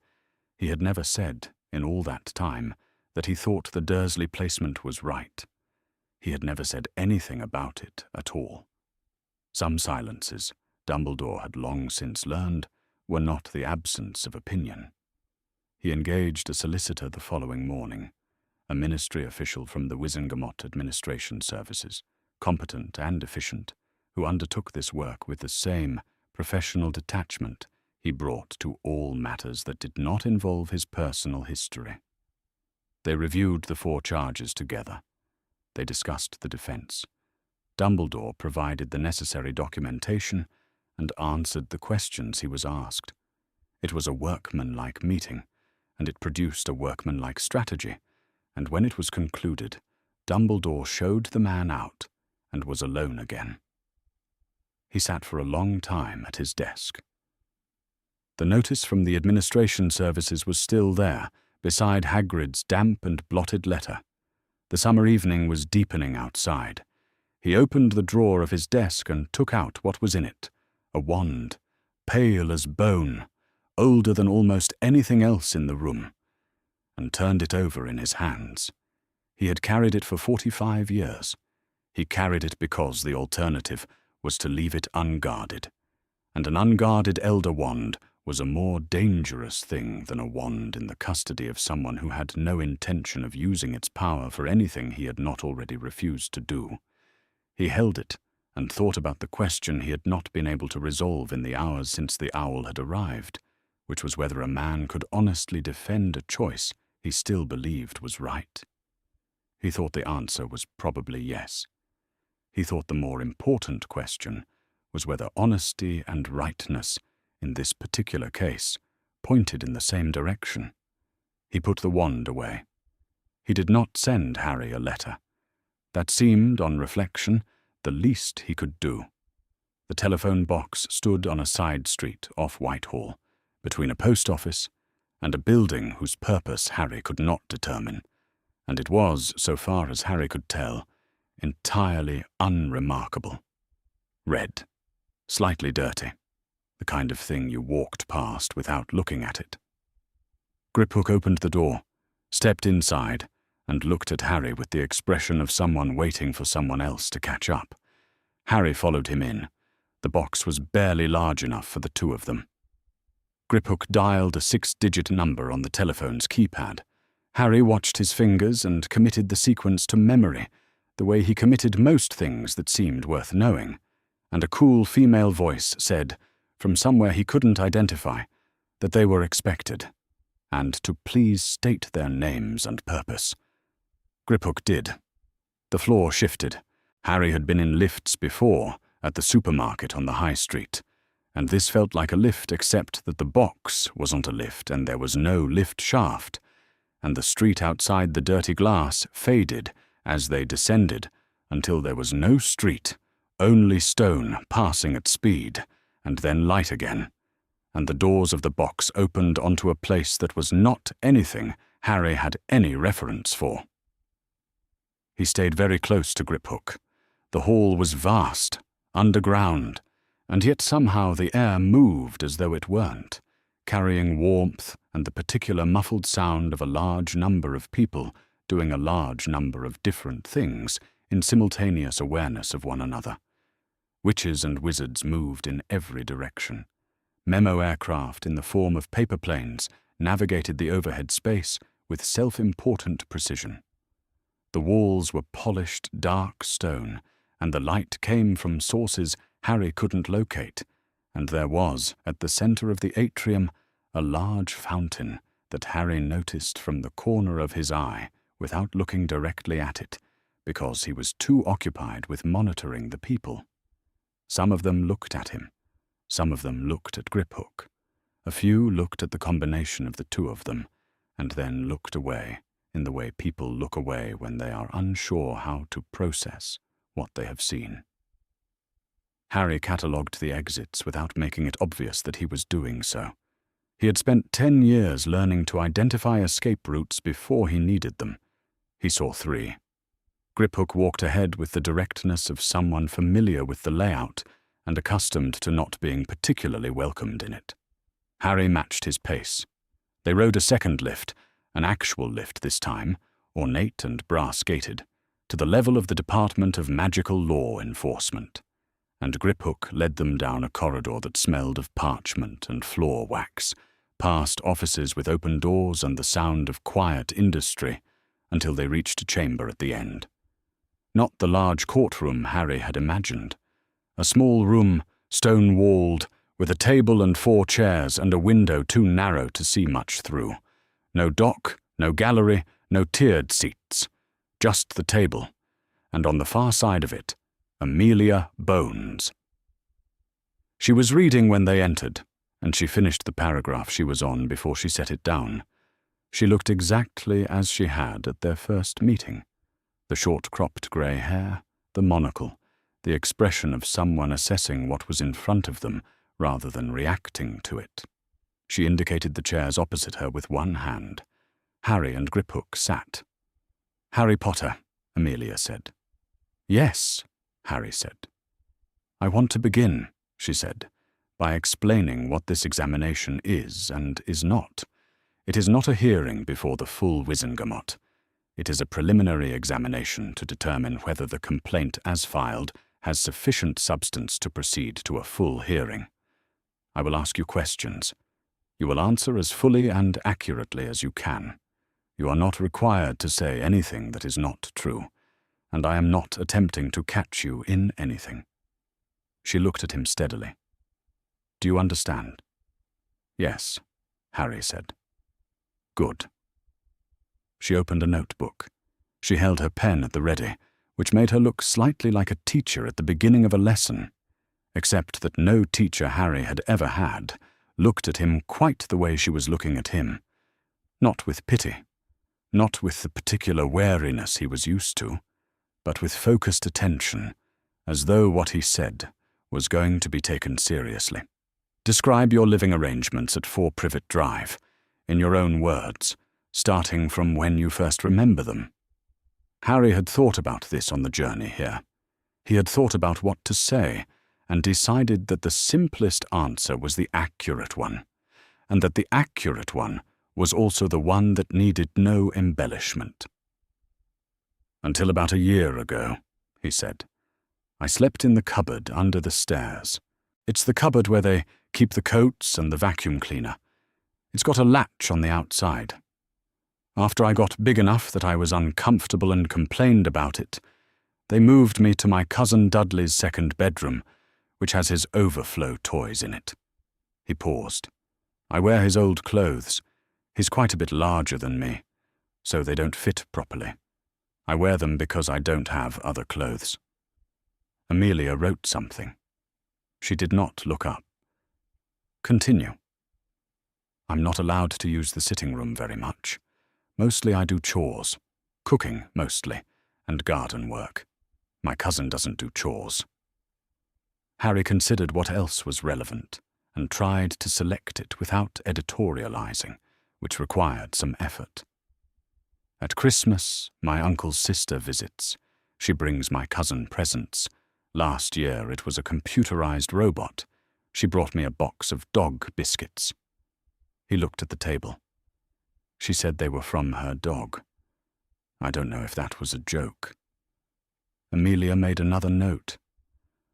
He had never said, in all that time, that he thought the Dursley placement was right. He had never said anything about it at all. Some silences, Dumbledore had long since learned, were not the absence of opinion. He engaged a solicitor the following morning, a ministry official from the Wizengamot administration services, competent and efficient, who undertook this work with the same professional detachment he brought to all matters that did not involve his personal history. They reviewed the 4 charges together. They discussed the defense. Dumbledore provided the necessary documentation and answered the questions he was asked. It was a workmanlike meeting, and it produced a workmanlike strategy, and when it was concluded, Dumbledore showed the man out and was alone again. He sat for a long time at his desk. The notice from the administration services was still there, beside Hagrid's damp and blotted letter. The summer evening was deepening outside. He opened the drawer of his desk and took out what was in it, a wand, pale as bone, older than almost anything else in the room, and turned it over in his hands. He had carried it for 45 years. He carried it because the alternative was to leave it unguarded, and an unguarded elder wand was a more dangerous thing than a wand in the custody of someone who had no intention of using its power for anything he had not already refused to do. He held it and thought about the question he had not been able to resolve in the hours since the owl had arrived, which was whether a man could honestly defend a choice he still believed was right. He thought the answer was probably yes. He thought the more important question was whether honesty and rightness, in this particular case, pointed in the same direction. He put the wand away. He did not send Harry a letter. That seemed, on reflection, the least he could do. The telephone box stood on a side street off Whitehall, between a post office and a building whose purpose Harry could not determine, and it was, so far as Harry could tell, entirely unremarkable. Red, slightly dirty, the kind of thing you walked past without looking at it. Griphook opened the door, stepped inside, and looked at Harry with the expression of someone waiting for someone else to catch up. Harry followed him in. The box was barely large enough for the 2 of them. Griphook dialed a 6-digit number on the telephone's keypad. Harry watched his fingers and committed the sequence to memory, the way he committed most things that seemed worth knowing, and a cool female voice said, from somewhere he couldn't identify, that they were expected, and to please state their names and purpose. Griphook did. The floor shifted. Harry had been in lifts before, at the supermarket on the high street, and this felt like a lift except that the box wasn't a lift and there was no lift shaft, and the street outside the dirty glass faded as they descended until there was no street, only stone passing at speed, and then light again, and the doors of the box opened onto a place that was not anything Harry had any reference for. He stayed very close to Griphook. The hall was vast, underground, and yet somehow the air moved as though it weren't, carrying warmth and the particular muffled sound of a large number of people doing a large number of different things in simultaneous awareness of one another. Witches and wizards moved in every direction. Memo aircraft in the form of paper planes navigated the overhead space with self-important precision. The walls were polished dark stone, and the light came from sources Harry couldn't locate, and there was, at the center of the atrium, a large fountain that Harry noticed from the corner of his eye without looking directly at it, because he was too occupied with monitoring the people. Some of them looked at him. Some of them looked at Griphook. A few looked at the combination of the two of them, and then looked away in the way people look away when they are unsure how to process what they have seen. Harry catalogued the exits without making it obvious that he was doing so. He had spent 10 years learning to identify escape routes before he needed them. He saw 3. Griphook walked ahead with the directness of someone familiar with the layout and accustomed to not being particularly welcomed in it. Harry matched his pace. They rode a second lift, an actual lift this time, ornate and brass-gated, to the level of the Department of Magical Law Enforcement, and Griphook led them down a corridor that smelled of parchment and floor wax, past offices with open doors and the sound of quiet industry, until they reached a chamber at the end. Not the large courtroom Harry had imagined. A small room, stone-walled, with a table and 4 chairs and a window too narrow to see much through. No dock, no gallery, no tiered seats. Just the table, and on the far side of it, Amelia Bones. She was reading when they entered, and she finished the paragraph she was on before she set it down. She looked exactly as she had at their first meeting. The short-cropped grey hair, the monocle, the expression of someone assessing what was in front of them rather than reacting to it. She indicated the chairs opposite her with one hand. Harry and Griphook sat. "Harry Potter," Amelia said. "Yes," Harry said. "I want to begin," she said, "by explaining what this examination is and is not. It is not a hearing before the full Wizengamot. It is a preliminary examination to determine whether the complaint as filed has sufficient substance to proceed to a full hearing. I will ask you questions. You will answer as fully and accurately as you can. You are not required to say anything that is not true, and I am not attempting to catch you in anything." She looked at him steadily. "Do you understand?" "Yes," Harry said. "Good." She opened a notebook. She held her pen at the ready, which made her look slightly like a teacher at the beginning of a lesson, except that no teacher Harry had ever had looked at him quite the way she was looking at him. Not with pity, not with the particular wariness he was used to, but with focused attention, as though what he said was going to be taken seriously. "Describe your living arrangements at 4 Privet Drive, in your own words, starting from when you first remember them." Harry had thought about this on the journey here. He had thought about what to say, and decided that the simplest answer was the accurate one, and that the accurate one was also the one that needed no embellishment. "Until about a year ago," he said, "I slept in the cupboard under the stairs. It's the cupboard where they keep the coats and the vacuum cleaner. It's got a latch on the outside. After I got big enough that I was uncomfortable and complained about it, they moved me to my cousin Dudley's second bedroom, which has his overflow toys in it." He paused. "I wear his old clothes. He's quite a bit larger than me, so they don't fit properly. I wear them because I don't have other clothes." Amelia wrote something. She did not look up. "Continue." "I'm not allowed to use the sitting room very much. Mostly I do chores, cooking mostly, and garden work. My cousin doesn't do chores." Harry considered what else was relevant, and tried to select it without editorializing, which required some effort. "At Christmas, my uncle's sister visits. She brings my cousin presents. Last year it was a computerized robot. She brought me a box of dog biscuits." He looked at the table. "She said they were from her dog. I don't know if that was a joke." Amelia made another note.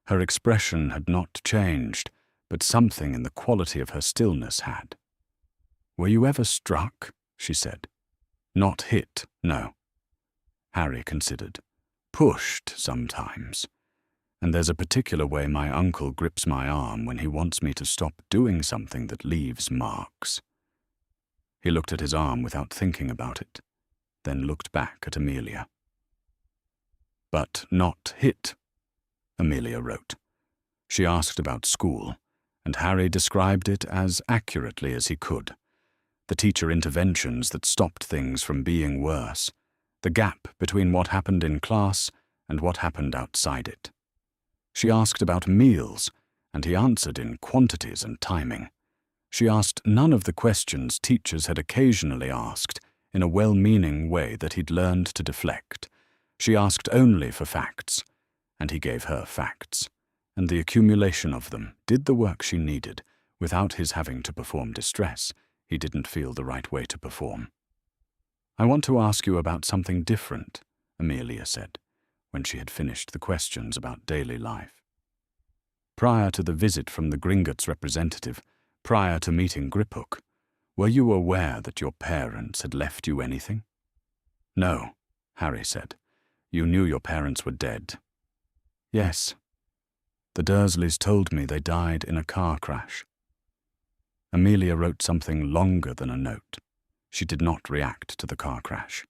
Her expression had not changed, but something in the quality of her stillness had. "Were you ever struck?" she said. "Not hit, no." Harry considered. "Pushed sometimes. And there's a particular way my uncle grips my arm when he wants me to stop doing something that leaves marks." He looked at his arm without thinking about it, then looked back at Amelia. "But not hit," Amelia wrote. She asked about school, and Harry described it as accurately as he could. The teacher interventions that stopped things from being worse, the gap between what happened in class and what happened outside it. She asked about meals, and he answered in quantities and timing. She asked none of the questions teachers had occasionally asked in a well-meaning way that he'd learned to deflect. She asked only for facts, and he gave her facts, and the accumulation of them did the work she needed without his having to perform distress he didn't feel the right way to perform. "I want to ask you about something different," Amelia said, when she had finished the questions about daily life. "Prior to the visit from the Gringotts representative, prior to meeting Griphook, were you aware that your parents had left you anything?" "No," Harry said. "You knew your parents were dead." "Yes. The Dursleys told me they died in a car crash." Amelia wrote something longer than a note. She did not react to the car crash.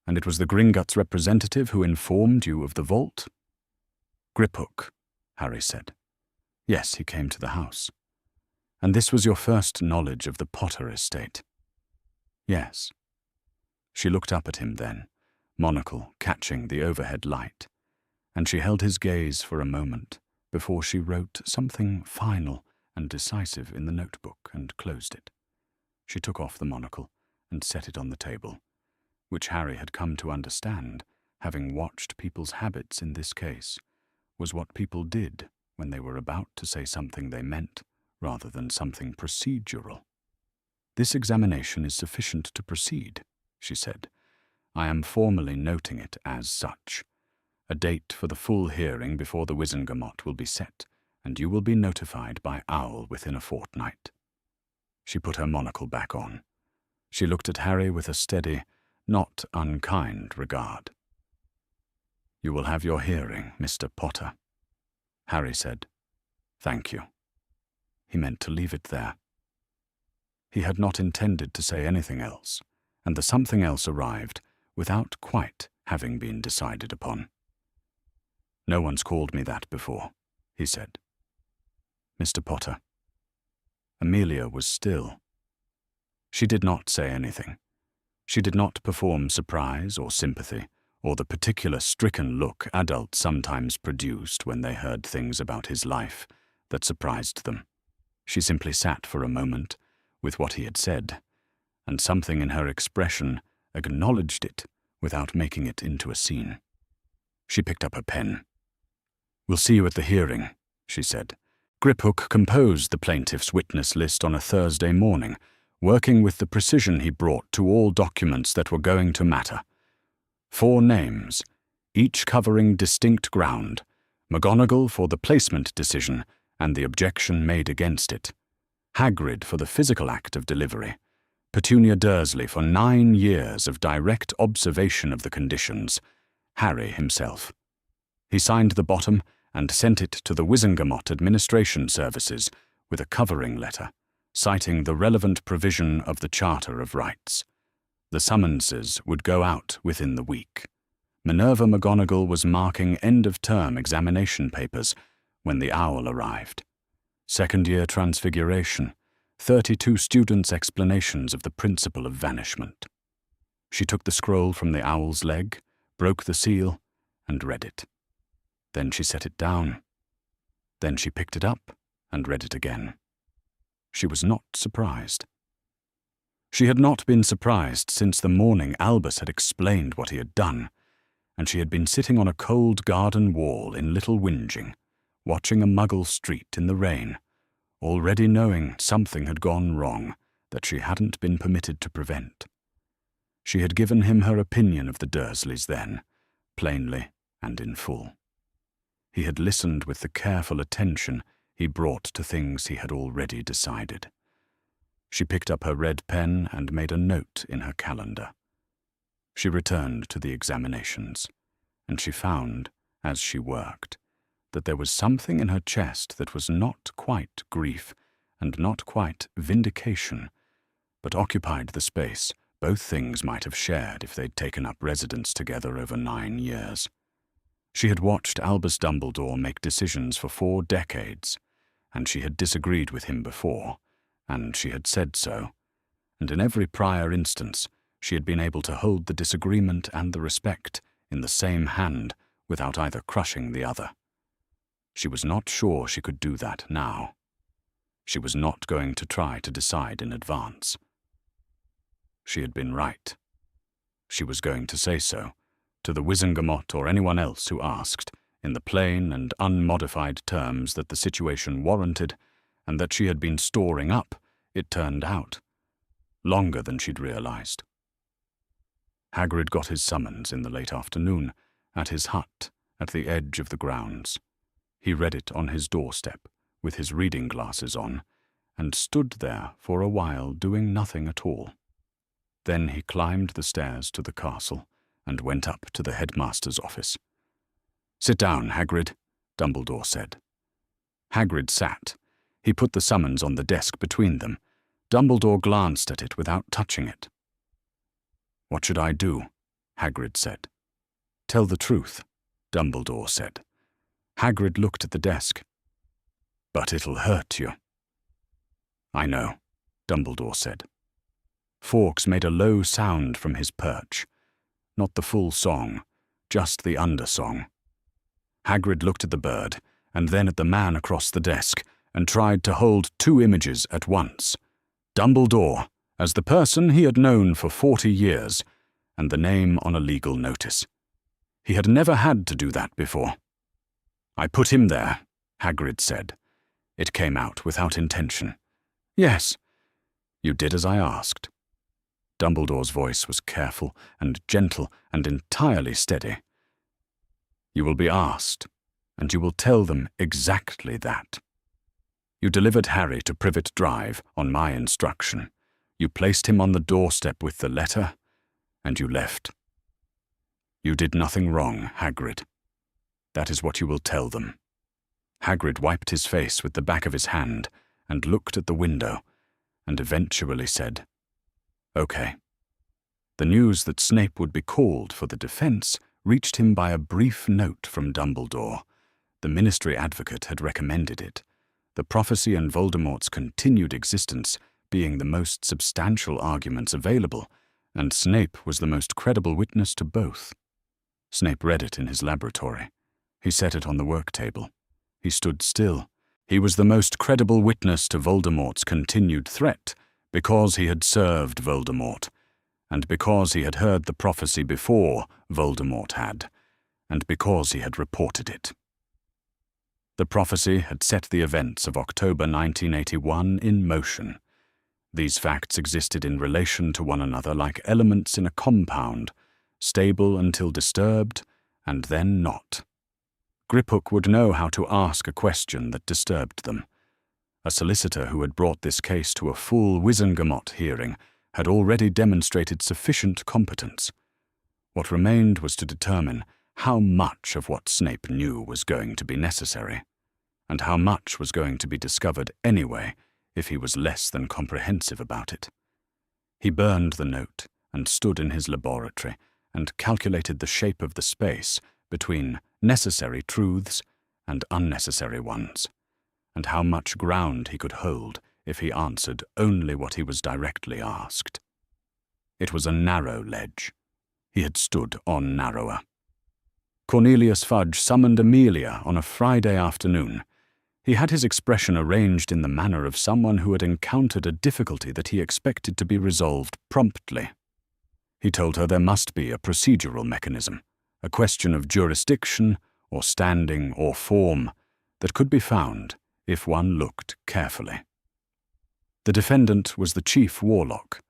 "And it was the Gringotts representative who informed you of the vault?" "Griphook," Harry said. "Yes, he came to the house." "And this was your first knowledge of the Potter estate?" "Yes." She looked up at him then, monocle catching the overhead light, and she held his gaze for a moment before she wrote something final and decisive in the notebook and closed it. She took off the monocle and set it on the table, which Harry had come to understand, having watched people's habits in this case, was what people did when they were about to say something they meant rather than something procedural. "This examination is sufficient to proceed," she said. "I am formally noting it as such. A date for the full hearing before the Wizengamot will be set, and you will be notified by owl within a fortnight." She put her monocle back on. She looked at Harry with a steady, not unkind regard. "You will have your hearing, Mr. Potter." Harry said, "Thank you." He meant to leave it there. He had not intended to say anything else, and the something else arrived without quite having been decided upon. "No one's called me that before," he said. "Mr. Potter." Amelia was still. She did not say anything. She did not perform surprise or sympathy, or the particular stricken look adults sometimes produced when they heard things about his life that surprised them. She simply sat for a moment with what he had said, and something in her expression acknowledged it without making it into a scene. She picked up her pen. "We'll see you at the hearing," she said. Griphook composed the plaintiff's witness list on a Thursday morning, working with the precision he brought to all documents that were going to matter. 4 names, each covering distinct ground: McGonagall for the placement decision and the objection made against it, Hagrid for the physical act of delivery, Petunia Dursley for 9 years of direct observation of the conditions, Harry himself. He signed the bottom and sent it to the Wizengamot Administration Services with a covering letter, citing the relevant provision of the Charter of Rights. The summonses would go out within the week. Minerva McGonagall was marking end-of-term examination papers when the owl arrived. Second-year transfiguration, 32 students' explanations of the principle of vanishment. She took the scroll from the owl's leg, broke the seal, and read it. Then she set it down. Then she picked it up and read it again. She was not surprised. She had not been surprised since the morning Albus had explained what he had done, and she had been sitting on a cold garden wall in Little Whinging, watching a Muggle street in the rain, already knowing something had gone wrong that she hadn't been permitted to prevent. She had given him her opinion of the Dursleys then, plainly and in full. He had listened with the careful attention he brought to things he had already decided. She picked up her red pen and made a note in her calendar. She returned to the examinations, and she found, as she worked, that there was something in her chest that was not quite grief and not quite vindication, but occupied the space both things might have shared if they'd taken up residence together over 9 years. She had watched Albus Dumbledore make decisions for 4 decades, and she had disagreed with him before, and she had said so, and in every prior instance she had been able to hold the disagreement and the respect in the same hand without either crushing the other. She was not sure she could do that now. She was not going to try to decide in advance. She had been right. She was going to say so, to the Wizengamot or anyone else who asked, in the plain and unmodified terms that the situation warranted, and that she had been storing up, it turned out, longer than she'd realized. Hagrid got his summons in the late afternoon, at his hut, at the edge of the grounds. He read it on his doorstep, with his reading glasses on, and stood there for a while doing nothing at all. Then he climbed the stairs to the castle and went up to the headmaster's office. "Sit down, Hagrid," Dumbledore said. Hagrid sat. He put the summons on the desk between them. Dumbledore glanced at it without touching it. "What should I do?" Hagrid said. "Tell the truth," Dumbledore said. Hagrid looked at the desk. "But it'll hurt you." "I know," Dumbledore said. Fawkes made a low sound from his perch. Not the full song, just the undersong. Hagrid looked at the bird, and then at the man across the desk, and tried to hold 2 images at once. Dumbledore, as the person he had known for 40 years, and the name on a legal notice. He had never had to do that before. "I put him there," Hagrid said. It came out without intention. "Yes, you did as I asked." Dumbledore's voice was careful and gentle and entirely steady. "You will be asked, and you will tell them exactly that. You delivered Harry to Privet Drive on my instruction. You placed him on the doorstep with the letter, and you left. You did nothing wrong, Hagrid. That is what you will tell them." Hagrid wiped his face with the back of his hand and looked at the window, and eventually said, "Okay." The news that Snape would be called for the defense reached him by a brief note from Dumbledore. The Ministry Advocate had recommended it, the prophecy and Voldemort's continued existence being the most substantial arguments available, and Snape was the most credible witness to both. Snape read it in his laboratory. He set it on the work table. He stood still. He was the most credible witness to Voldemort's continued threat, because he had served Voldemort, and because he had heard the prophecy before Voldemort had, and because he had reported it. The prophecy had set the events of October 1981 in motion. These facts existed in relation to one another like elements in a compound, stable until disturbed, and then not. Griphook would know how to ask a question that disturbed them. A solicitor who had brought this case to a full Wizengamot hearing had already demonstrated sufficient competence. What remained was to determine how much of what Snape knew was going to be necessary, and how much was going to be discovered anyway if he was less than comprehensive about it. He burned the note and stood in his laboratory and calculated the shape of the space between necessary truths and unnecessary ones, and how much ground he could hold if he answered only what he was directly asked. It was a narrow ledge. He had stood on narrower. Cornelius Fudge summoned Amelia on a Friday afternoon. He had his expression arranged in the manner of someone who had encountered a difficulty that he expected to be resolved promptly. He told her there must be a procedural mechanism, a question of jurisdiction or standing or form that could be found if one looked carefully. The defendant was the chief warlock.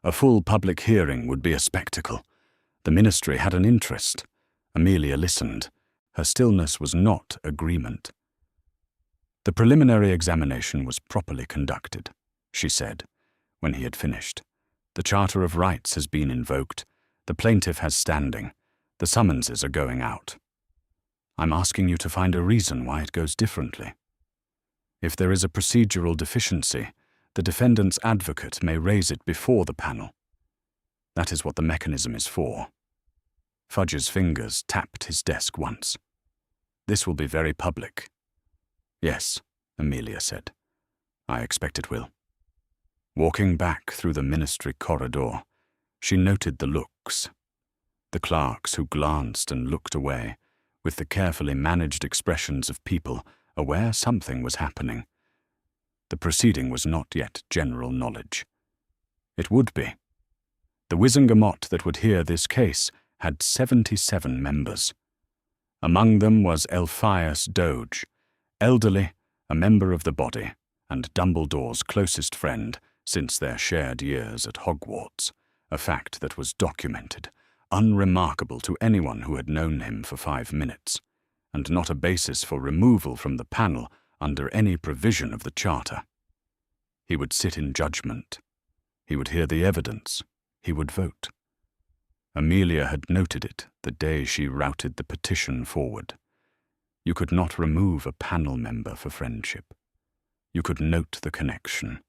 A full public hearing would be a spectacle. The ministry had an interest. Amelia listened. Her stillness was not agreement. "The preliminary examination was properly conducted," she said, when he had finished. "The Charter of Rights has been invoked. The plaintiff has standing. The summonses are going out. I'm asking you to find a reason why it goes differently. If there is a procedural deficiency, the defendant's advocate may raise it before the panel. That is what the mechanism is for. Fudge's fingers tapped his desk once. This will be very public. Yes, Amelia said. I expect it will. Walking back through the ministry corridor, she noted the looks. The clerks who glanced and looked away, with the carefully managed expressions of people aware something was happening. The proceeding was not yet general knowledge. It would be. The Wizengamot that would hear this case had 77 members. Among them was Elphias Doge, elderly, a member of the body, and Dumbledore's closest friend since their shared years at Hogwarts, a fact that was documented, unremarkable to anyone who had known him for 5 minutes, and not a basis for removal from the panel under any provision of the Charter. He would sit in judgment. He would hear the evidence. He would vote. Amelia had noted it the day she routed the petition forward. You could not remove a panel member for friendship. You could note the connection,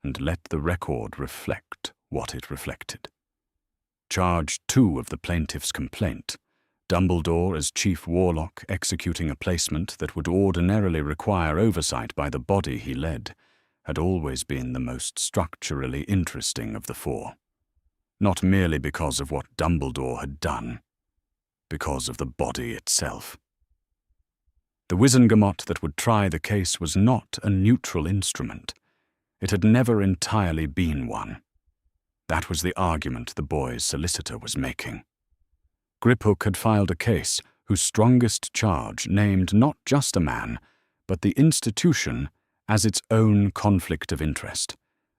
and let the record reflect what it reflected. Charge 2 of the plaintiff's complaint, Dumbledore as chief warlock executing a placement that would ordinarily require oversight by the body he led, had always been the most structurally interesting of the 4. Not merely because of what Dumbledore had done, because of the body itself. The Wizengamot that would try the case was not a neutral instrument. It had never entirely been one. That was the argument the boy's solicitor was making. Griphook had filed a case whose strongest charge named not just a man, but the institution as its own conflict of interest,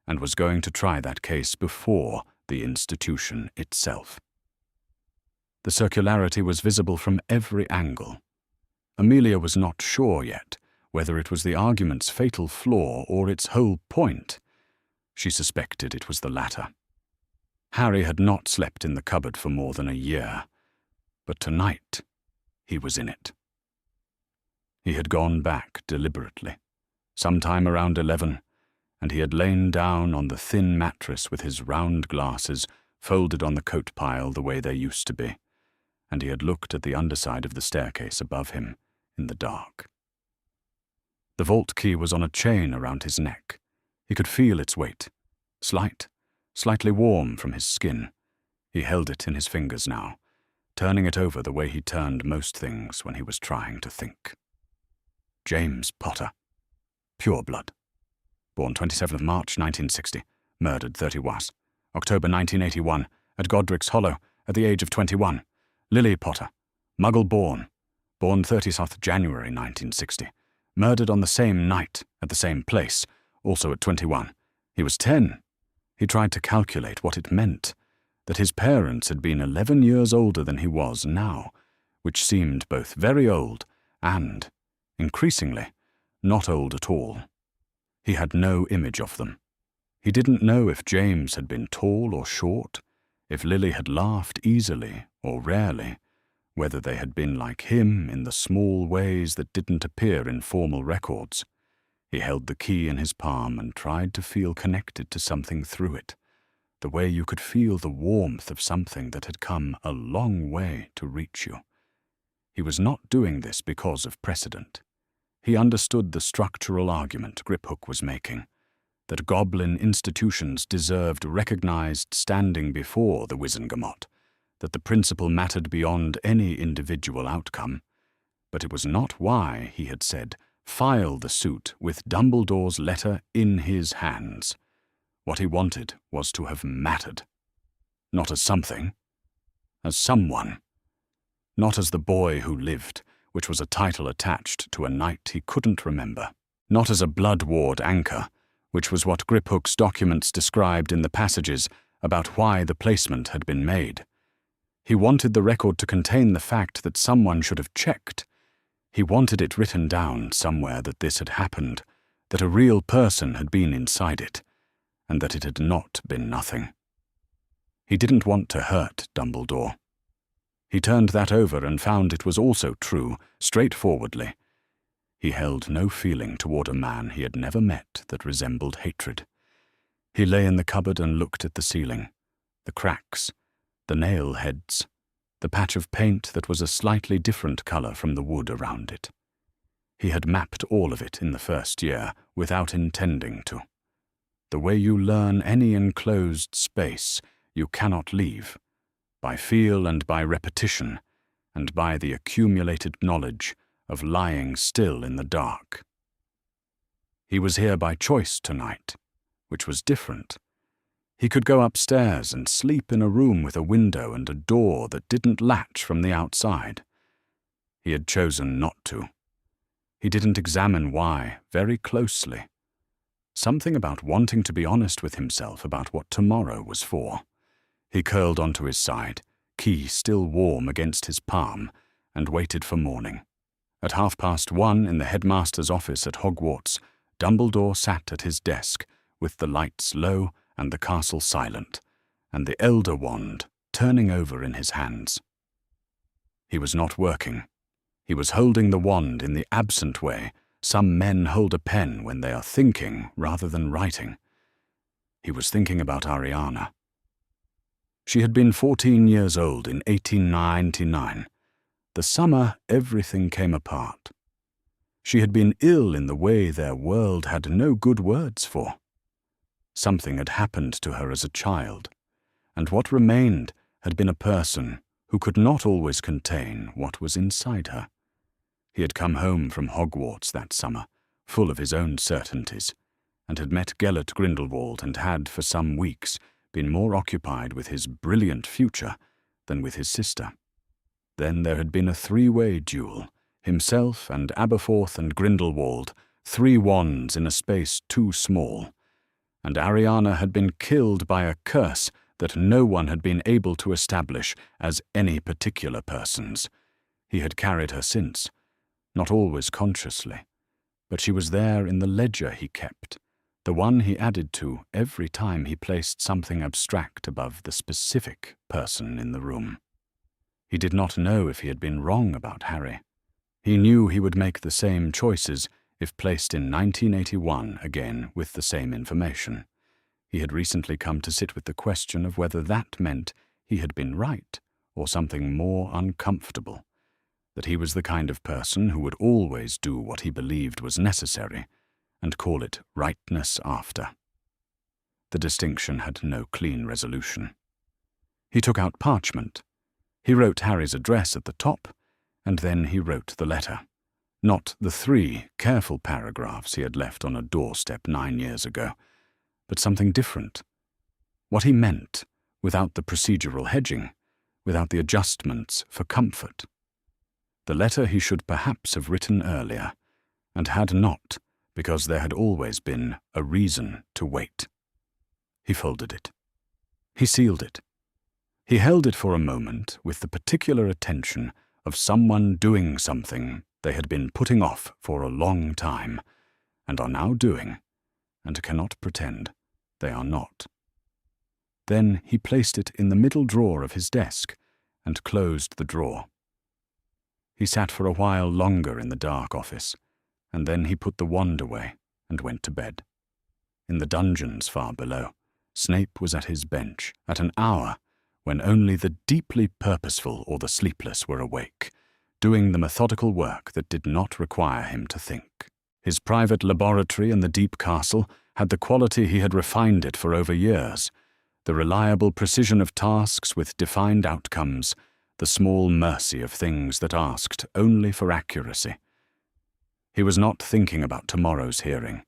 and was going to try that case before the institution itself. The circularity was visible from every angle. Amelia was not sure yet whether it was the argument's fatal flaw or its whole point. She suspected it was the latter. Harry had not slept in the cupboard for more than a year, but tonight he was in it. He had gone back deliberately, sometime around 11, and he had lain down on the thin mattress with his round glasses folded on the coat pile the way they used to be, and he had looked at the underside of the staircase above him in the dark. The vault key was on a chain around his neck. He could feel its weight, slightly warm from his skin. He held it in his fingers now, turning it over the way he turned most things when he was trying to think. James Potter. Pure blood. Born 27th of March, 1960. Murdered 30 was. October 1981, at Godric's Hollow, at the age of 21. Lily Potter. Muggle born. Born 30th January, 1960. Murdered on the same night, at the same place, also at 21. He was 10. He tried to calculate what it meant, that his parents had been 11 years older than he was now, which seemed both very old and, increasingly, not old at all. He had no image of them. He didn't know if James had been tall or short, if Lily had laughed easily or rarely, whether they had been like him in the small ways that didn't appear in formal records. He held the key in his palm and tried to feel connected to something through it, the way you could feel the warmth of something that had come a long way to reach you. He was not doing this because of precedent. He understood the structural argument Griphook was making, that goblin institutions deserved recognized standing before the Wizengamot, that the principle mattered beyond any individual outcome. But it was not why he had said, file the suit with Dumbledore's letter in his hands. What he wanted was to have mattered. Not as something, as someone. Not as the boy who lived, which was a title attached to a night he couldn't remember. Not as a blood ward anchor, which was what Griphook's documents described in the passages about why the placement had been made. He wanted the record to contain the fact that someone should have checked. He wanted it written down somewhere that this had happened, that a real person had been inside it, and that it had not been nothing. He didn't want to hurt Dumbledore. He turned that over and found it was also true, straightforwardly. He held no feeling toward a man he had never met that resembled hatred, He lay in the cupboard and looked at the ceiling, the cracks, the nail heads, the patch of paint that was a slightly different color from the wood around it. He had mapped all of it in the first year without intending to. The way you learn any enclosed space you cannot leave, by feel and by repetition, and by the accumulated knowledge of lying still in the dark. He was here by choice tonight, which was different. He could go upstairs and sleep in a room with a window and a door that didn't latch from the outside. He had chosen not to. He didn't examine why very closely. Something about wanting to be honest with himself about what tomorrow was for. He curled onto his side, key still warm against his palm, and waited for morning. At 1:30 in the headmaster's office at Hogwarts, Dumbledore sat at his desk, with the lights low and the castle silent, and the Elder Wand turning over in his hands. He was not working. He was holding the wand in the absent way some men hold a pen when they are thinking rather than writing. He was thinking about Ariana. She had been 14 years old in 1899. The summer everything came apart. She had been ill in the way their world had no good words for. Something had happened to her as a child, and what remained had been a person who could not always contain what was inside her. He had come home from Hogwarts that summer, full of his own certainties, and had met Gellert Grindelwald and had, for some weeks, been more occupied with his brilliant future than with his sister. Then there had been a three-way duel, himself and Aberforth and Grindelwald, 3 wands in a space too small, and Ariana had been killed by a curse that no one had been able to establish as any particular person's. He had carried her since, not always consciously, but she was there in the ledger he kept, the one he added to every time he placed something abstract above the specific person in the room. He did not know if he had been wrong about Harry. He knew he would make the same choices if placed in 1981 again with the same information. He had recently come to sit with the question of whether that meant he had been right or something more uncomfortable, that he was the kind of person who would always do what he believed was necessary and call it rightness after. The distinction had no clean resolution. He took out parchment. He wrote Harry's address at the top, and then he wrote the letter. Not the 3 careful paragraphs he had left on a doorstep 9 years ago, but something different. What he meant, without the procedural hedging, without the adjustments for comfort. The letter he should perhaps have written earlier, and had not, because there had always been a reason to wait. He folded it. He sealed it. He held it for a moment with the particular attention of someone doing something they had been putting off for a long time, and are now doing, and cannot pretend they are not. Then he placed it in the middle drawer of his desk, and closed the drawer. He sat for a while longer in the dark office, and then he put the wand away and went to bed. In the dungeons far below, Snape was at his bench at an hour when only the deeply purposeful or the sleepless were awake, doing the methodical work that did not require him to think. His private laboratory in the deep castle had the quality he had refined it for over years, the reliable precision of tasks with defined outcomes, the small mercy of things that asked only for accuracy. He was not thinking about tomorrow's hearing.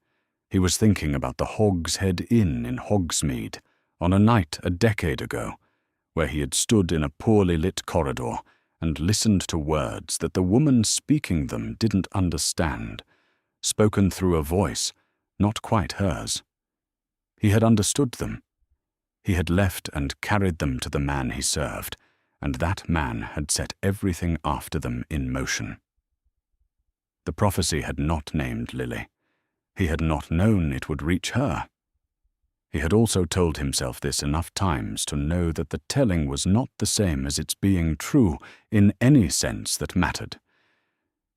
He was thinking about the Hog's Head Inn in Hogsmeade on a night a decade ago, where he had stood in a poorly lit corridor and listened to words that the woman speaking them didn't understand, spoken through a voice not quite hers. He had understood them. He had left and carried them to the man he served, and that man had set everything after them in motion. The prophecy had not named Lily. He had not known it would reach her. He had also told himself this enough times to know that the telling was not the same as its being true in any sense that mattered.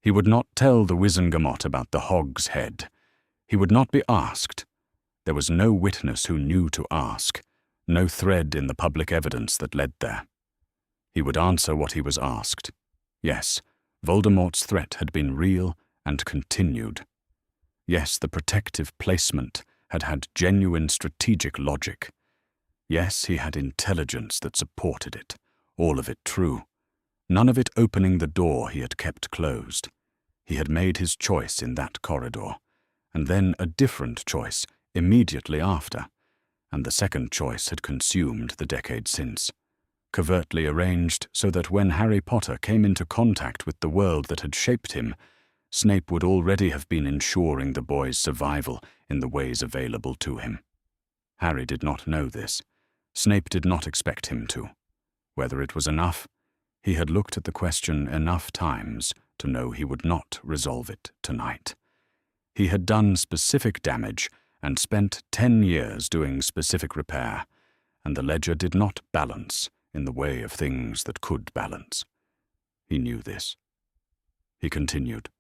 He would not tell the Wizengamot about the Hog's Head. He would not be asked, There was no witness who knew to ask, no thread in the public evidence that led there. He would answer what he was asked. Yes, Voldemort's threat had been real and continued. Yes, the protective placement had had genuine strategic logic. Yes, he had intelligence that supported it, all of it true. None of it opening the door he had kept closed. He had made his choice in that corridor, and then a different choice immediately after, and the second choice had consumed the decade since, covertly arranged so that when Harry Potter came into contact with the world that had shaped him, Snape would already have been ensuring the boy's survival in the ways available to him. Harry did not know this. Snape did not expect him to. Whether it was enough, he had looked at the question enough times to know he would not resolve it tonight. He had done specific damage and spent 10 years doing specific repair, and the ledger did not balance in the way of things that could balance. He knew this. He continued.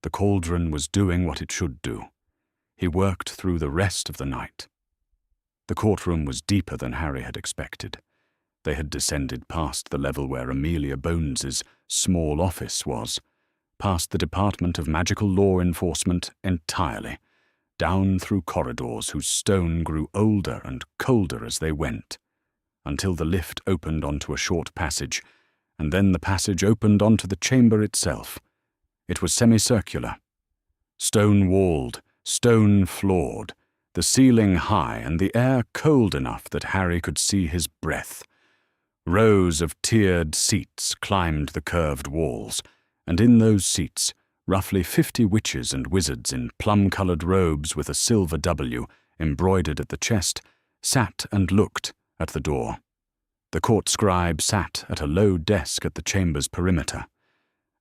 The cauldron was doing what it should do. He worked through the rest of the night. The courtroom was deeper than Harry had expected. They had descended past the level where Amelia Bones's small office was, past the Department of Magical Law Enforcement entirely, down through corridors whose stone grew older and colder as they went, until the lift opened onto a short passage, and then the passage opened onto the chamber itself. It was semicircular, stone-walled, stone-floored, the ceiling high and the air cold enough that Harry could see his breath. Rows of tiered seats climbed the curved walls, and in those seats, roughly 50 witches and wizards in plum-colored robes with a silver W embroidered at the chest sat and looked at the door. The court scribe sat at a low desk at the chamber's perimeter.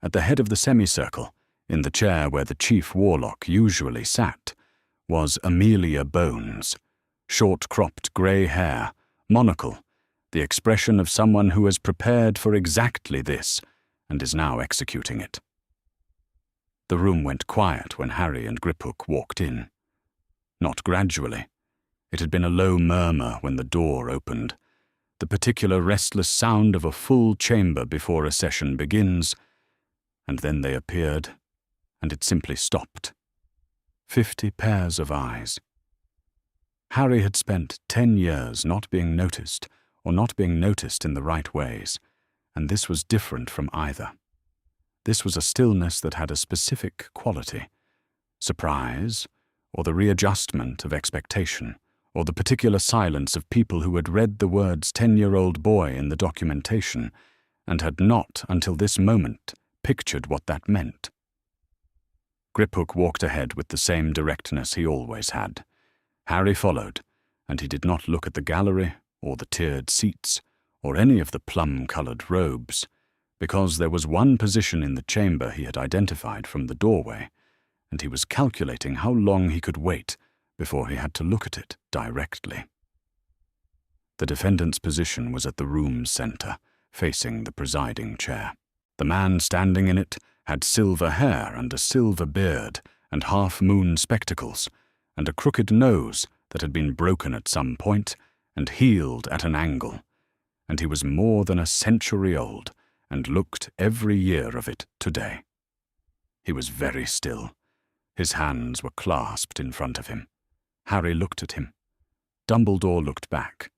At the head of the semicircle, in the chair where the chief warlock usually sat, was Amelia Bones, short-cropped grey hair, monocle, the expression of someone who has prepared for exactly this and is now executing it. The room went quiet when Harry and Griphook walked in. Not gradually. It had been a low murmur when the door opened, the particular restless sound of a full chamber before a session begins, and then they appeared, and it simply stopped. 50 pairs of eyes. Harry had spent 10 years not being noticed, or not being noticed in the right ways, and this was different from either. This was a stillness that had a specific quality. Surprise, or the readjustment of expectation, or the particular silence of people who had read the words 10-year-old boy in the documentation, and had not, until this moment, pictured what that meant. Griphook walked ahead with the same directness he always had. Harry followed, and he did not look at the gallery, or the tiered seats, or any of the plum-colored robes, because there was one position in the chamber he had identified from the doorway, and he was calculating how long he could wait before he had to look at it directly. The defendant's position was at the room's center, facing the presiding chair. The man standing in it had silver hair and a silver beard and half-moon spectacles, and a crooked nose that had been broken at some point and healed at an angle, and he was more than a century old and looked every year of it today. He was very still. His hands were clasped in front of him. Harry looked at him. Dumbledore looked back.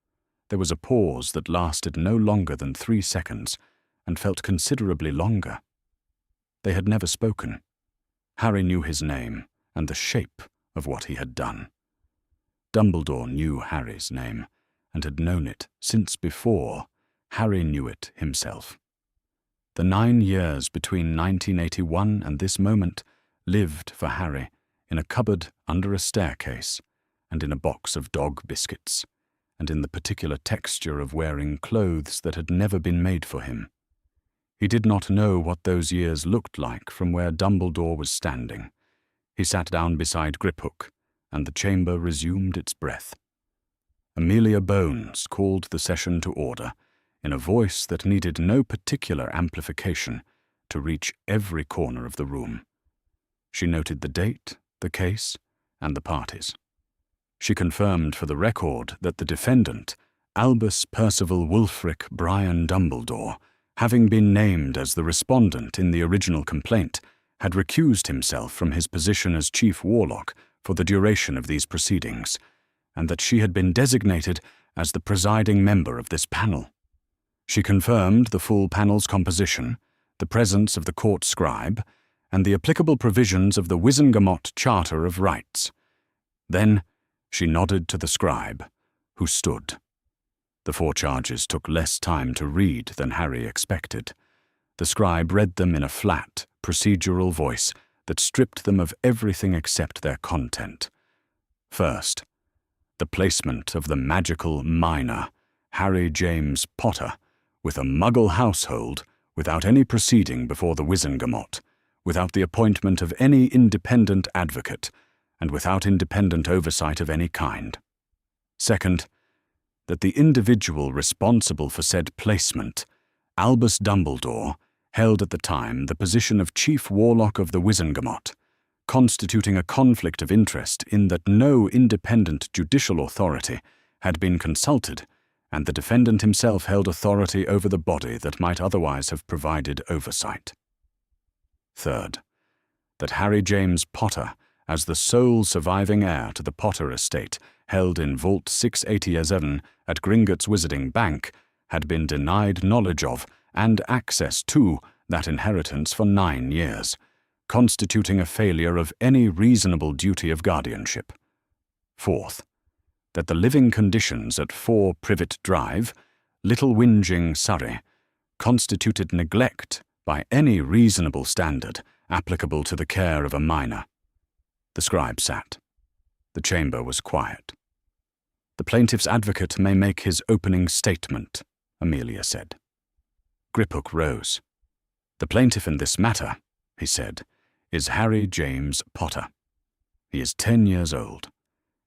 There was a pause that lasted no longer than 3 seconds and felt considerably longer. They had never spoken. Harry knew his name and the shape of what he had done. Dumbledore knew Harry's name and had known it since before Harry knew it himself. The 9 years between 1981 and this moment lived for Harry in a cupboard under a staircase and in a box of dog biscuits, and in the particular texture of wearing clothes that had never been made for him. He did not know what those years looked like from where Dumbledore was standing. He sat down beside Griphook, and the chamber resumed its breath. Amelia Bones called the session to order, in a voice that needed no particular amplification to reach every corner of the room. She noted the date, the case, and the parties. She confirmed for the record that the defendant, Albus Percival Wulfric Brian Dumbledore, having been named as the respondent in the original complaint, had recused himself from his position as Chief Warlock for the duration of these proceedings, and that she had been designated as the presiding member of this panel. She confirmed the full panel's composition, the presence of the court scribe, and the applicable provisions of the Wizengamot Charter of Rights. Then she nodded to the scribe, who stood. The 4 charges took less time to read than Harry expected. The scribe read them in a flat, procedural voice that stripped them of everything except their content. First, the placement of the magical minor, Harry James Potter, with a Muggle household without any proceeding before the Wizengamot, without the appointment of any independent advocate, and without independent oversight of any kind. Second, that the individual responsible for said placement, Albus Dumbledore, held at the time the position of Chief Warlock of the Wizengamot, constituting a conflict of interest in that no independent judicial authority had been consulted, and the defendant himself held authority over the body that might otherwise have provided oversight. Third, that Harry James Potter, as the sole surviving heir to the Potter estate held in Vault 687 at Gringotts Wizarding Bank, had been denied knowledge of and access to that inheritance for 9 years, constituting a failure of any reasonable duty of guardianship. Fourth, that the living conditions at 4 Privet Drive, Little Whinging, Surrey, constituted neglect by any reasonable standard applicable to the care of a minor. The scribe sat. The chamber was quiet. "The plaintiff's advocate may make his opening statement," Amelia said. Griphook rose. "The plaintiff in this matter," he said, "is Harry James Potter. He is 10 years old.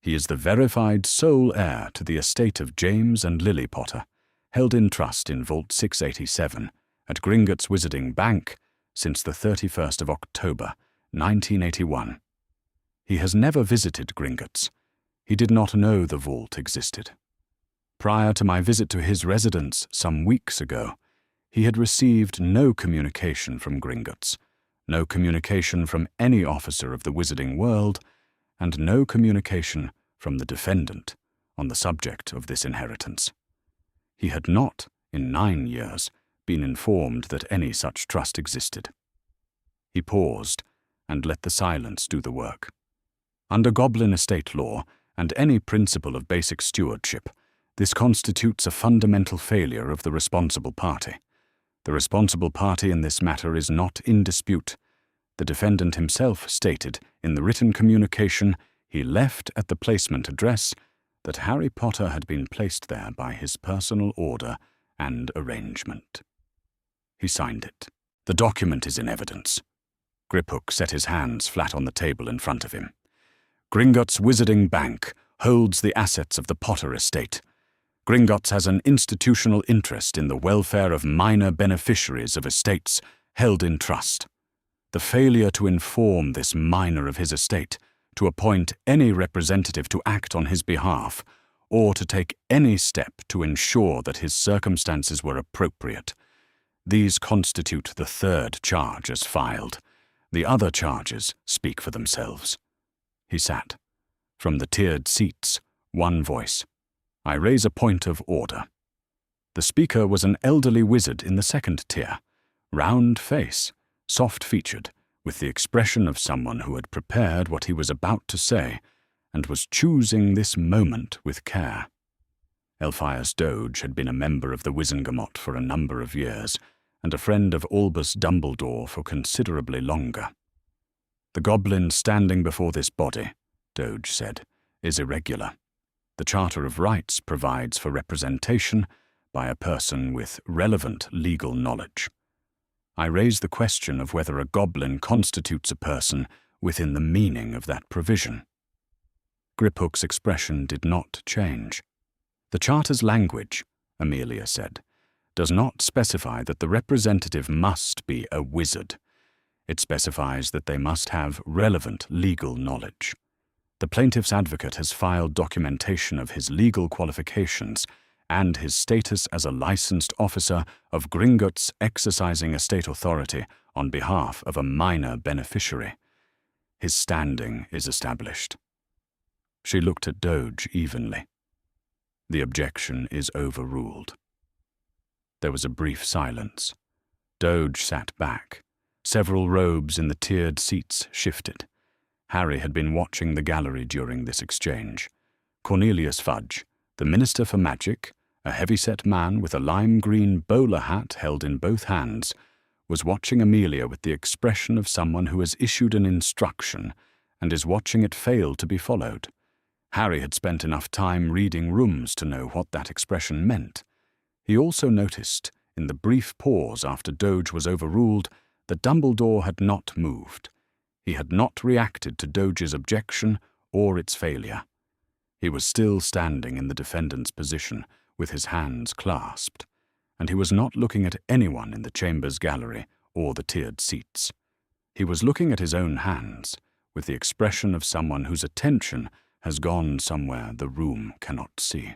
He is the verified sole heir to the estate of James and Lily Potter, held in trust in Vault 687 at Gringotts Wizarding Bank since the 31st of October, 1981. He has never visited Gringotts. He did not know the vault existed. Prior to my visit to his residence some weeks ago, he had received no communication from Gringotts, no communication from any officer of the wizarding world, and no communication from the defendant on the subject of this inheritance. He had not, in 9 years, been informed that any such trust existed." He paused and let the silence do the work. Under Goblin estate law and any principle of basic stewardship, this constitutes a fundamental failure of the responsible party. The responsible party in this matter is not in dispute. The defendant himself stated in the written communication he left at the placement address that Harry Potter had been placed there by his personal order and arrangement. He signed it. "The document is in evidence." Griphook set his hands flat on the table in front of him. "Gringotts Wizarding Bank holds the assets of the Potter estate. Gringotts has an institutional interest in the welfare of minor beneficiaries of estates held in trust. The failure to inform this minor of his estate, to appoint any representative to act on his behalf, or to take any step to ensure that his circumstances were appropriate. These constitute the 3rd charge as filed. The other charges speak for themselves." He sat. From the tiered seats, one voice. "I raise a point of order." The speaker was an elderly wizard in the 2nd tier, round face, soft-featured, with the expression of someone who had prepared what he was about to say and was choosing this moment with care. Elphias Doge had been a member of the Wizengamot for a number of years and a friend of Albus Dumbledore for considerably longer. "The goblin standing before this body," Doge said, "is irregular. The Charter of Rights provides for representation by a person with relevant legal knowledge. I raise the question of whether a goblin constitutes a person within the meaning of that provision." Griphook's expression did not change. "The Charter's language," Amelia said, "does not specify that the representative must be a wizard. It specifies that they must have relevant legal knowledge. The plaintiff's advocate has filed documentation of his legal qualifications and his status as a licensed officer of Gringotts exercising estate authority on behalf of a minor beneficiary. His standing is established. She looked at Doge evenly. The objection is overruled. There was a brief silence. Doge sat back. Several robes in the tiered seats shifted. Harry had been watching the gallery during this exchange. Cornelius Fudge, the Minister for Magic, a heavy-set man with a lime-green bowler hat held in both hands, was watching Amelia with the expression of someone who has issued an instruction and is watching it fail to be followed. Harry had spent enough time reading rooms to know what that expression meant. He also noticed, in the brief pause after Doge was overruled, that Dumbledore had not moved. He had not reacted to Doge's objection or its failure. He was still standing in the defendant's position, with his hands clasped, and he was not looking at anyone in the chamber's gallery or the tiered seats. He was looking at his own hands, with the expression of someone whose attention has gone somewhere the room cannot see.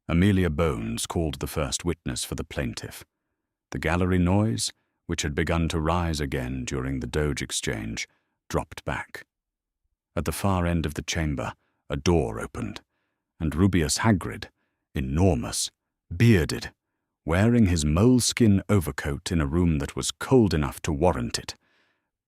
Amelia Bones called the first witness for the plaintiff. The gallery noise, which had begun to rise again during the Doge exchange, dropped back. At the far end of the chamber, a door opened, and Rubeus Hagrid, enormous, bearded, wearing his moleskin overcoat in a room that was cold enough to warrant it,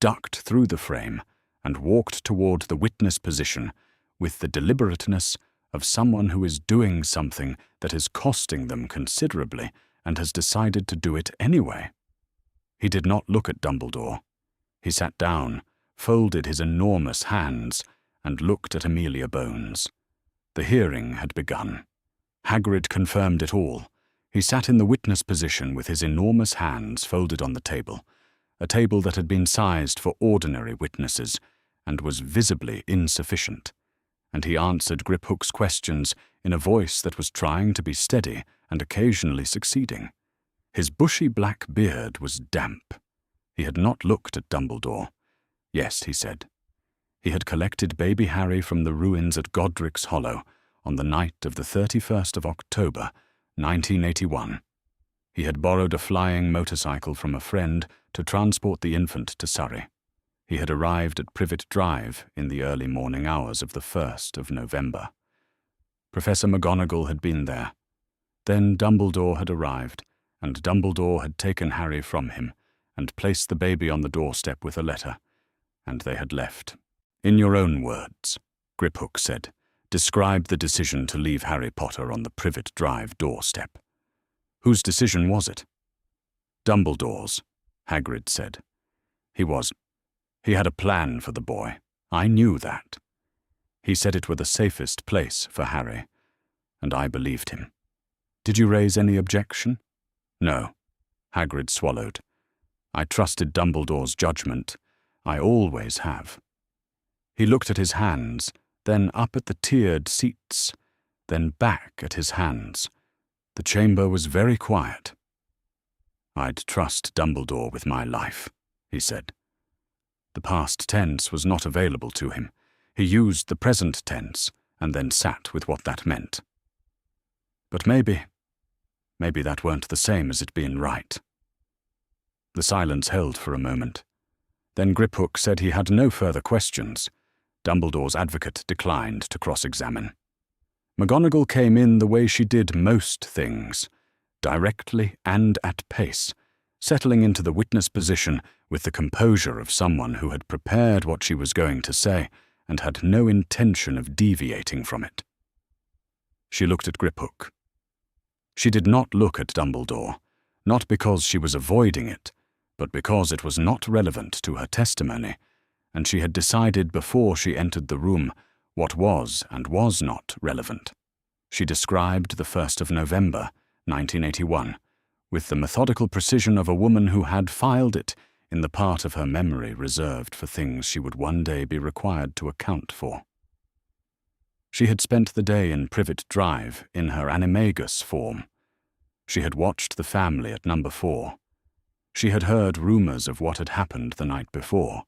ducked through the frame and walked toward the witness position with the deliberateness of someone who is doing something that is costing them considerably and has decided to do it anyway. He did not look at Dumbledore. He sat down, folded his enormous hands, and looked at Amelia Bones. The hearing had begun. Hagrid confirmed it all. He sat in the witness position with his enormous hands folded on the table, a table that had been sized for ordinary witnesses and was visibly insufficient, and he answered Griphook's questions in a voice that was trying to be steady and occasionally succeeding. His bushy black beard was damp. He had not looked at Dumbledore. Yes, he said. He had collected baby Harry from the ruins at Godric's Hollow on the night of the 31st of October, 1981. He had borrowed a flying motorcycle from a friend to transport the infant to Surrey. He had arrived at Privet Drive in the early morning hours of the 1st of November. Professor McGonagall had been there. Then Dumbledore had arrived, and Dumbledore had taken Harry from him and placed the baby on the doorstep with a letter, and they had left. In your own words, Griphook said, describe the decision to leave Harry Potter on the Privet Drive doorstep. Whose decision was it? Dumbledore's, Hagrid said. He had a plan for the boy. I knew that. He said it were the safest place for Harry, and I believed him. Did you raise any objection? No, Hagrid swallowed. I trusted Dumbledore's judgment. I always have. He looked at his hands, then up at the tiered seats, then back at his hands. The chamber was very quiet. I'd trust Dumbledore with my life, he said. The past tense was not available to him. He used the present tense and then sat with what that meant. But maybe that weren't the same as it being right. The silence held for a moment. Then Griphook said he had no further questions. Dumbledore's advocate declined to cross-examine. McGonagall came in the way she did most things, directly and at pace, settling into the witness position with the composure of someone who had prepared what she was going to say and had no intention of deviating from it. She looked at Griphook. She did not look at Dumbledore, not because she was avoiding it, but because it was not relevant to her testimony, and she had decided before she entered the room what was and was not relevant. She described the 1st of November, 1981, with the methodical precision of a woman who had filed it in the part of her memory reserved for things she would one day be required to account for. She had spent the day in Privet Drive in her animagus form. She had watched the family at number 4. She had heard rumors of what had happened the night before,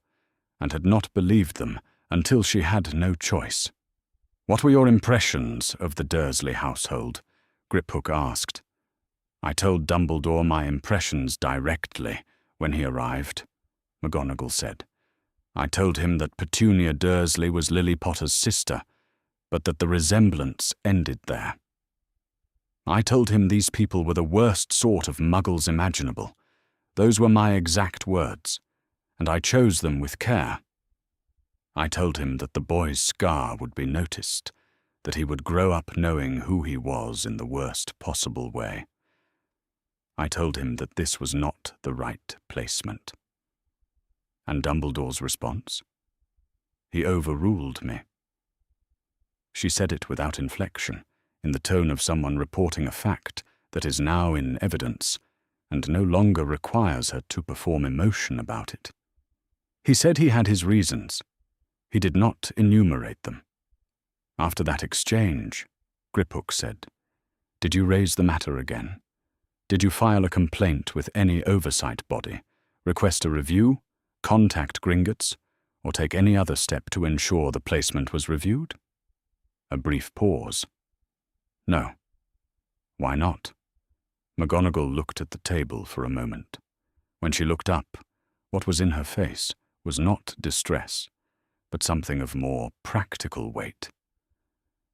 and had not believed them until she had no choice. "What were your impressions of the Dursley household?" Griphook asked. "I told Dumbledore my impressions directly when he arrived," McGonagall said. "I told him that Petunia Dursley was Lily Potter's sister, but that the resemblance ended there. I told him these people were the worst sort of muggles imaginable. Those were my exact words, and I chose them with care. I told him that the boy's scar would be noticed, that he would grow up knowing who he was in the worst possible way. I told him that this was not the right placement." And Dumbledore's response? "He overruled me." She said it without inflection, in the tone of someone reporting a fact that is now in evidence, and no longer requires her to perform emotion about it. "He said he had his reasons. He did not enumerate them. After that exchange," Griphook said, "did you raise the matter again? Did you file a complaint with any oversight body, request a review, contact Gringotts, or take any other step to ensure the placement was reviewed?" A brief pause. "No." "Why not?" McGonagall looked at the table for a moment. When she looked up, what was in her face was not distress, but something of more practical weight.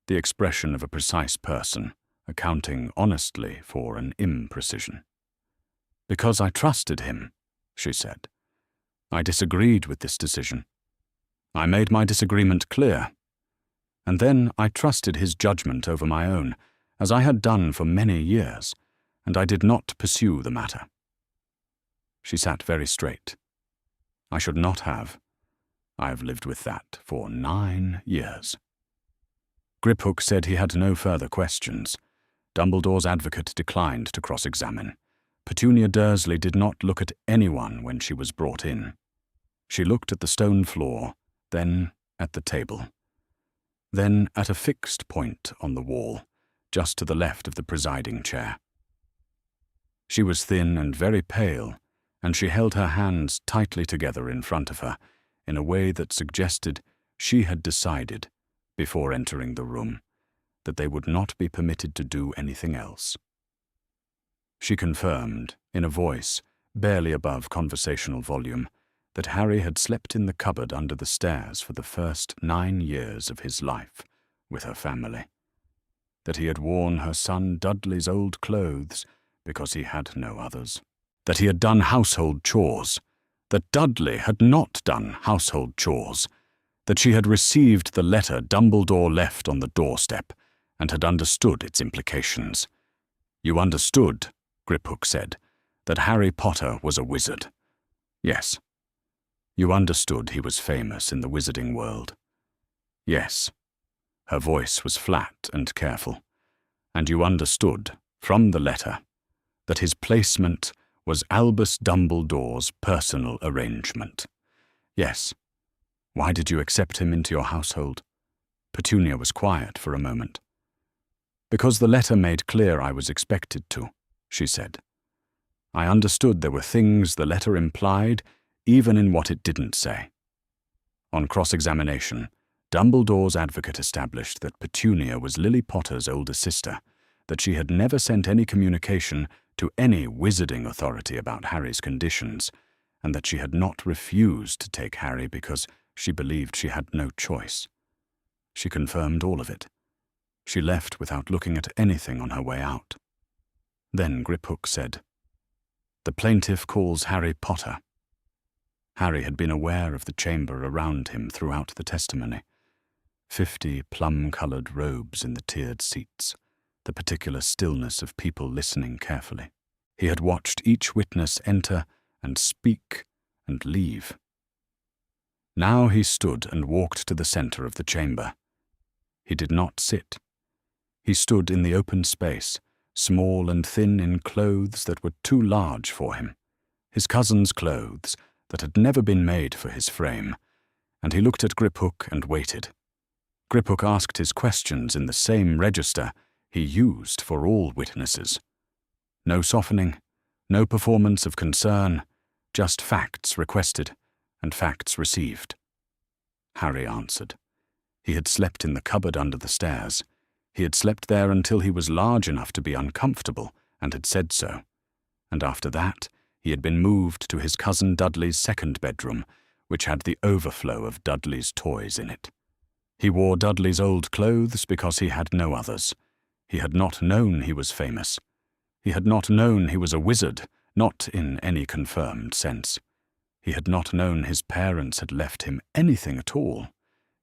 The expression of a precise person, accounting honestly for an imprecision. "Because I trusted him," she said. "I disagreed with this decision. I made my disagreement clear. And then I trusted his judgment over my own, as I had done for many years, and I did not pursue the matter." She sat very straight. "I should not have. I have lived with that for 9 years. Griphook said he had no further questions. Dumbledore's advocate declined to cross-examine. Petunia Dursley did not look at anyone when she was brought in. She looked at the stone floor, then at the table, then at a fixed point on the wall, just to the left of the presiding chair. She was thin and very pale, and she held her hands tightly together in front of her in a way that suggested she had decided, before entering the room, that they would not be permitted to do anything else. She confirmed, in a voice barely above conversational volume, that Harry had slept in the cupboard under the stairs for the first 9 years of his life with her family, that he had worn her son Dudley's old clothes because he had no others, that he had done household chores, that Dudley had not done household chores, that she had received the letter Dumbledore left on the doorstep and had understood its implications. "You understood," Griphook said, "that Harry Potter was a wizard. Yes. You understood he was famous in the wizarding world. Yes." Her voice was flat and careful. "And you understood, from the letter, that his placement was Albus Dumbledore's personal arrangement. Yes. Why did you accept him into your household?" Petunia was quiet for a moment. "Because the letter made clear I was expected to," she said. "I understood there were things the letter implied, even in what it didn't say." On cross-examination, Dumbledore's advocate established that Petunia was Lily Potter's older sister, that she had never sent any communication to any wizarding authority about Harry's conditions, and that she had not refused to take Harry because she believed she had no choice. She confirmed all of it. She left without looking at anything on her way out. Then Griphook said, "The plaintiff calls Harry Potter." Harry had been aware of the chamber around him throughout the testimony. 50 plum-coloured robes in the tiered seats, the particular stillness of people listening carefully. He had watched each witness enter and speak and leave. Now he stood and walked to the centre of the chamber. He did not sit. He stood in the open space, small and thin in clothes that were too large for him, his cousin's clothes that had never been made for his frame, and he looked at Griphook and waited. Griphook asked his questions in the same register he used for all witnesses. No softening, no performance of concern, just facts requested and facts received. Harry answered. He had slept in the cupboard under the stairs. He had slept there until he was large enough to be uncomfortable, and had said so. And after that, he had been moved to his cousin Dudley's second bedroom, which had the overflow of Dudley's toys in it. He wore Dudley's old clothes because he had no others. He had not known he was famous. He had not known he was a wizard, not in any confirmed sense. He had not known his parents had left him anything at all.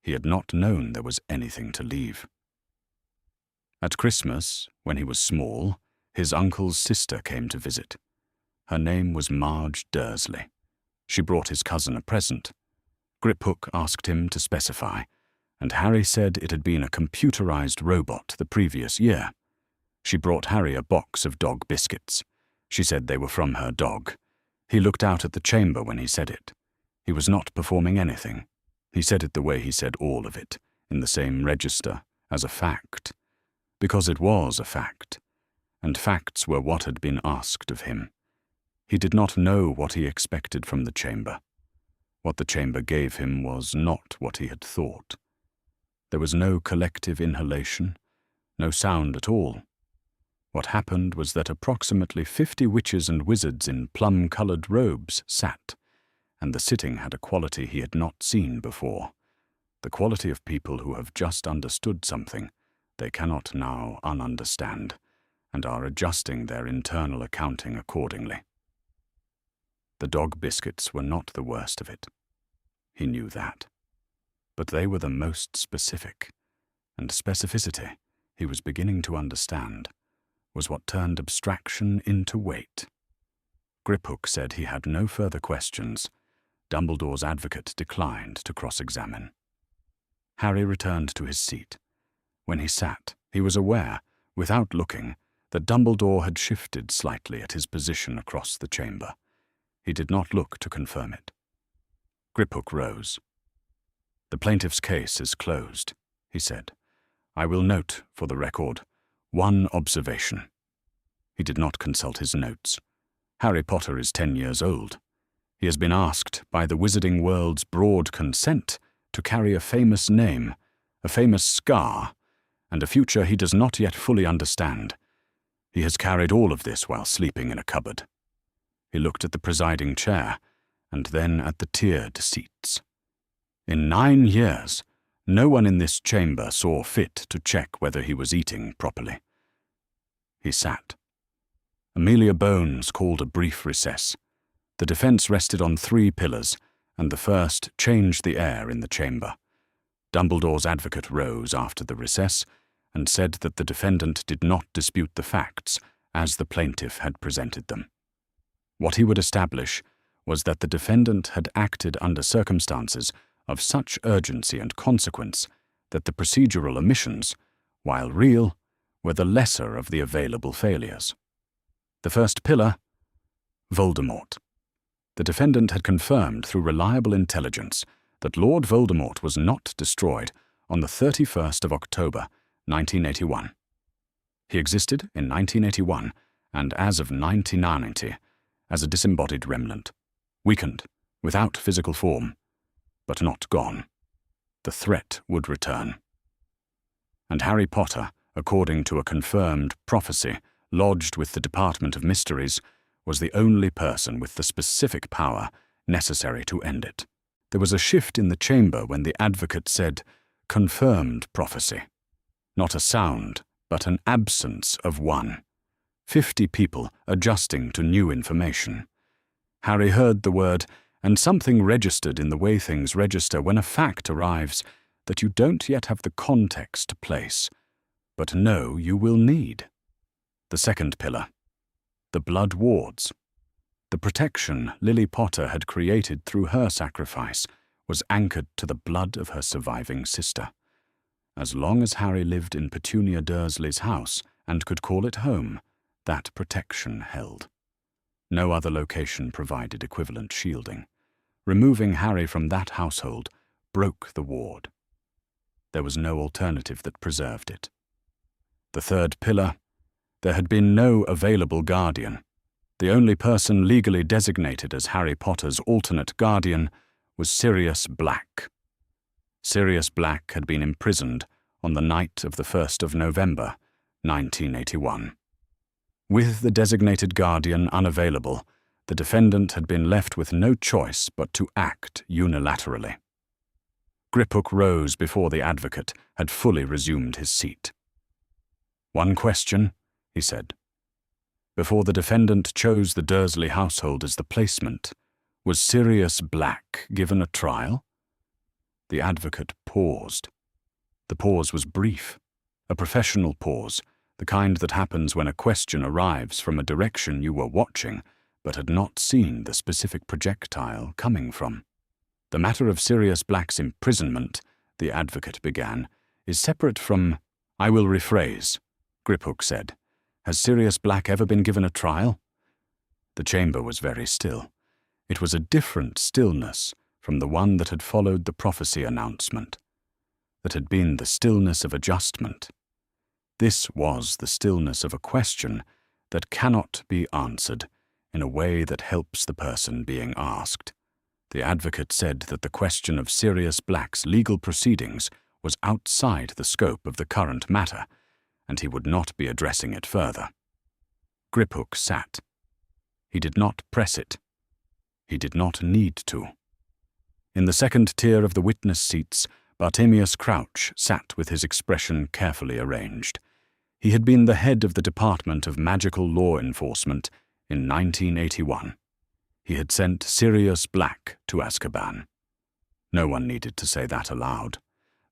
He had not known there was anything to leave. At Christmas, when he was small, his uncle's sister came to visit. Her name was Marge Dursley. She brought his cousin a present. Griphook asked him to specify, and Harry said it had been a computerized robot the previous year. She brought Harry a box of dog biscuits. She said they were from her dog. He looked out at the chamber when he said it. He was not performing anything. He said it the way he said all of it, in the same register, as a fact. Because it was a fact, and facts were what had been asked of him. He did not know what he expected from the chamber. What the chamber gave him was not what he had thought. There was no collective inhalation, no sound at all. What happened was that approximately 50 witches and wizards in plum-coloured robes sat, and the sitting had a quality he had not seen before, the quality of people who have just understood something they cannot now ununderstand, and are adjusting their internal accounting accordingly. The dog biscuits were not the worst of it. He knew that. But they were the most specific, and specificity, he was beginning to understand, was what turned abstraction into weight. Griphook said he had no further questions. Dumbledore's advocate declined to cross-examine. Harry returned to his seat. When he sat, he was aware, without looking, that Dumbledore had shifted slightly at his position across the chamber. He did not look to confirm it. Griphook rose. "The plaintiff's case is closed," he said. "I will note, for the record, one observation." He did not consult his notes. Harry Potter is 10 years old. He has been asked, by the wizarding world's broad consent, to carry a famous name, a famous scar, and a future he does not yet fully understand. He has carried all of this while sleeping in a cupboard. He looked at the presiding chair, and then at the tiered seats. In 9 years, no one in this chamber saw fit to check whether he was eating properly. He sat. Amelia Bones called a brief recess. The defense rested on 3 pillars, and the first changed the air in the chamber. Dumbledore's advocate rose after the recess and said that the defendant did not dispute the facts as the plaintiff had presented them. What he would establish was that the defendant had acted under circumstances of such urgency and consequence that the procedural omissions, while real, were the lesser of the available failures. The first pillar, Voldemort. The defendant had confirmed through reliable intelligence that Lord Voldemort was not destroyed on the 31st of October, 1981. He existed in 1981 and as of 1990 as a disembodied remnant, weakened, without physical form, but not gone. The threat would return. And Harry Potter, according to a confirmed prophecy lodged with the Department of Mysteries, was the only person with the specific power necessary to end it. There was a shift in the chamber when the advocate said, "confirmed prophecy." Not a sound, but an absence of one. 50 people adjusting to new information. Harry heard the word, and something registered in the way things register when a fact arrives that you don't yet have the context to place, but know you will need. The second pillar. The blood wards. The protection Lily Potter had created through her sacrifice was anchored to the blood of her surviving sister. As long as Harry lived in Petunia Dursley's house and could call it home, that protection held. No other location provided equivalent shielding. Removing Harry from that household broke the ward. There was no alternative that preserved it. The third pillar. There had been no available guardian. The only person legally designated as Harry Potter's alternate guardian was Sirius Black. Sirius Black had been imprisoned on the night of the 1st of November, 1981. With the designated guardian unavailable, the defendant had been left with no choice but to act unilaterally. Griphook rose before the advocate had fully resumed his seat. "One question," he said. Before the defendant chose the Dursley household as the placement, was Sirius Black given a trial? The advocate paused. The pause was brief, a professional pause, the kind that happens when a question arrives from a direction you were watching but had not seen the specific projectile coming from. "The matter of Sirius Black's imprisonment," the advocate began, "is separate from—" "I will rephrase," Griphook said. "Has Sirius Black ever been given a trial?" The chamber was very still. It was a different stillness from the one that had followed the prophecy announcement, that had been the stillness of adjustment. This was the stillness of a question that cannot be answered in a way that helps the person being asked. The advocate said that the question of Sirius Black's legal proceedings was outside the scope of the current matter, and he would not be addressing it further. Griphook sat. He did not press it. He did not need to. In the second tier of the witness seats, Bartemius Crouch sat with his expression carefully arranged. He had been the head of the Department of Magical Law Enforcement in 1981. He had sent Sirius Black to Azkaban. No one needed to say that aloud.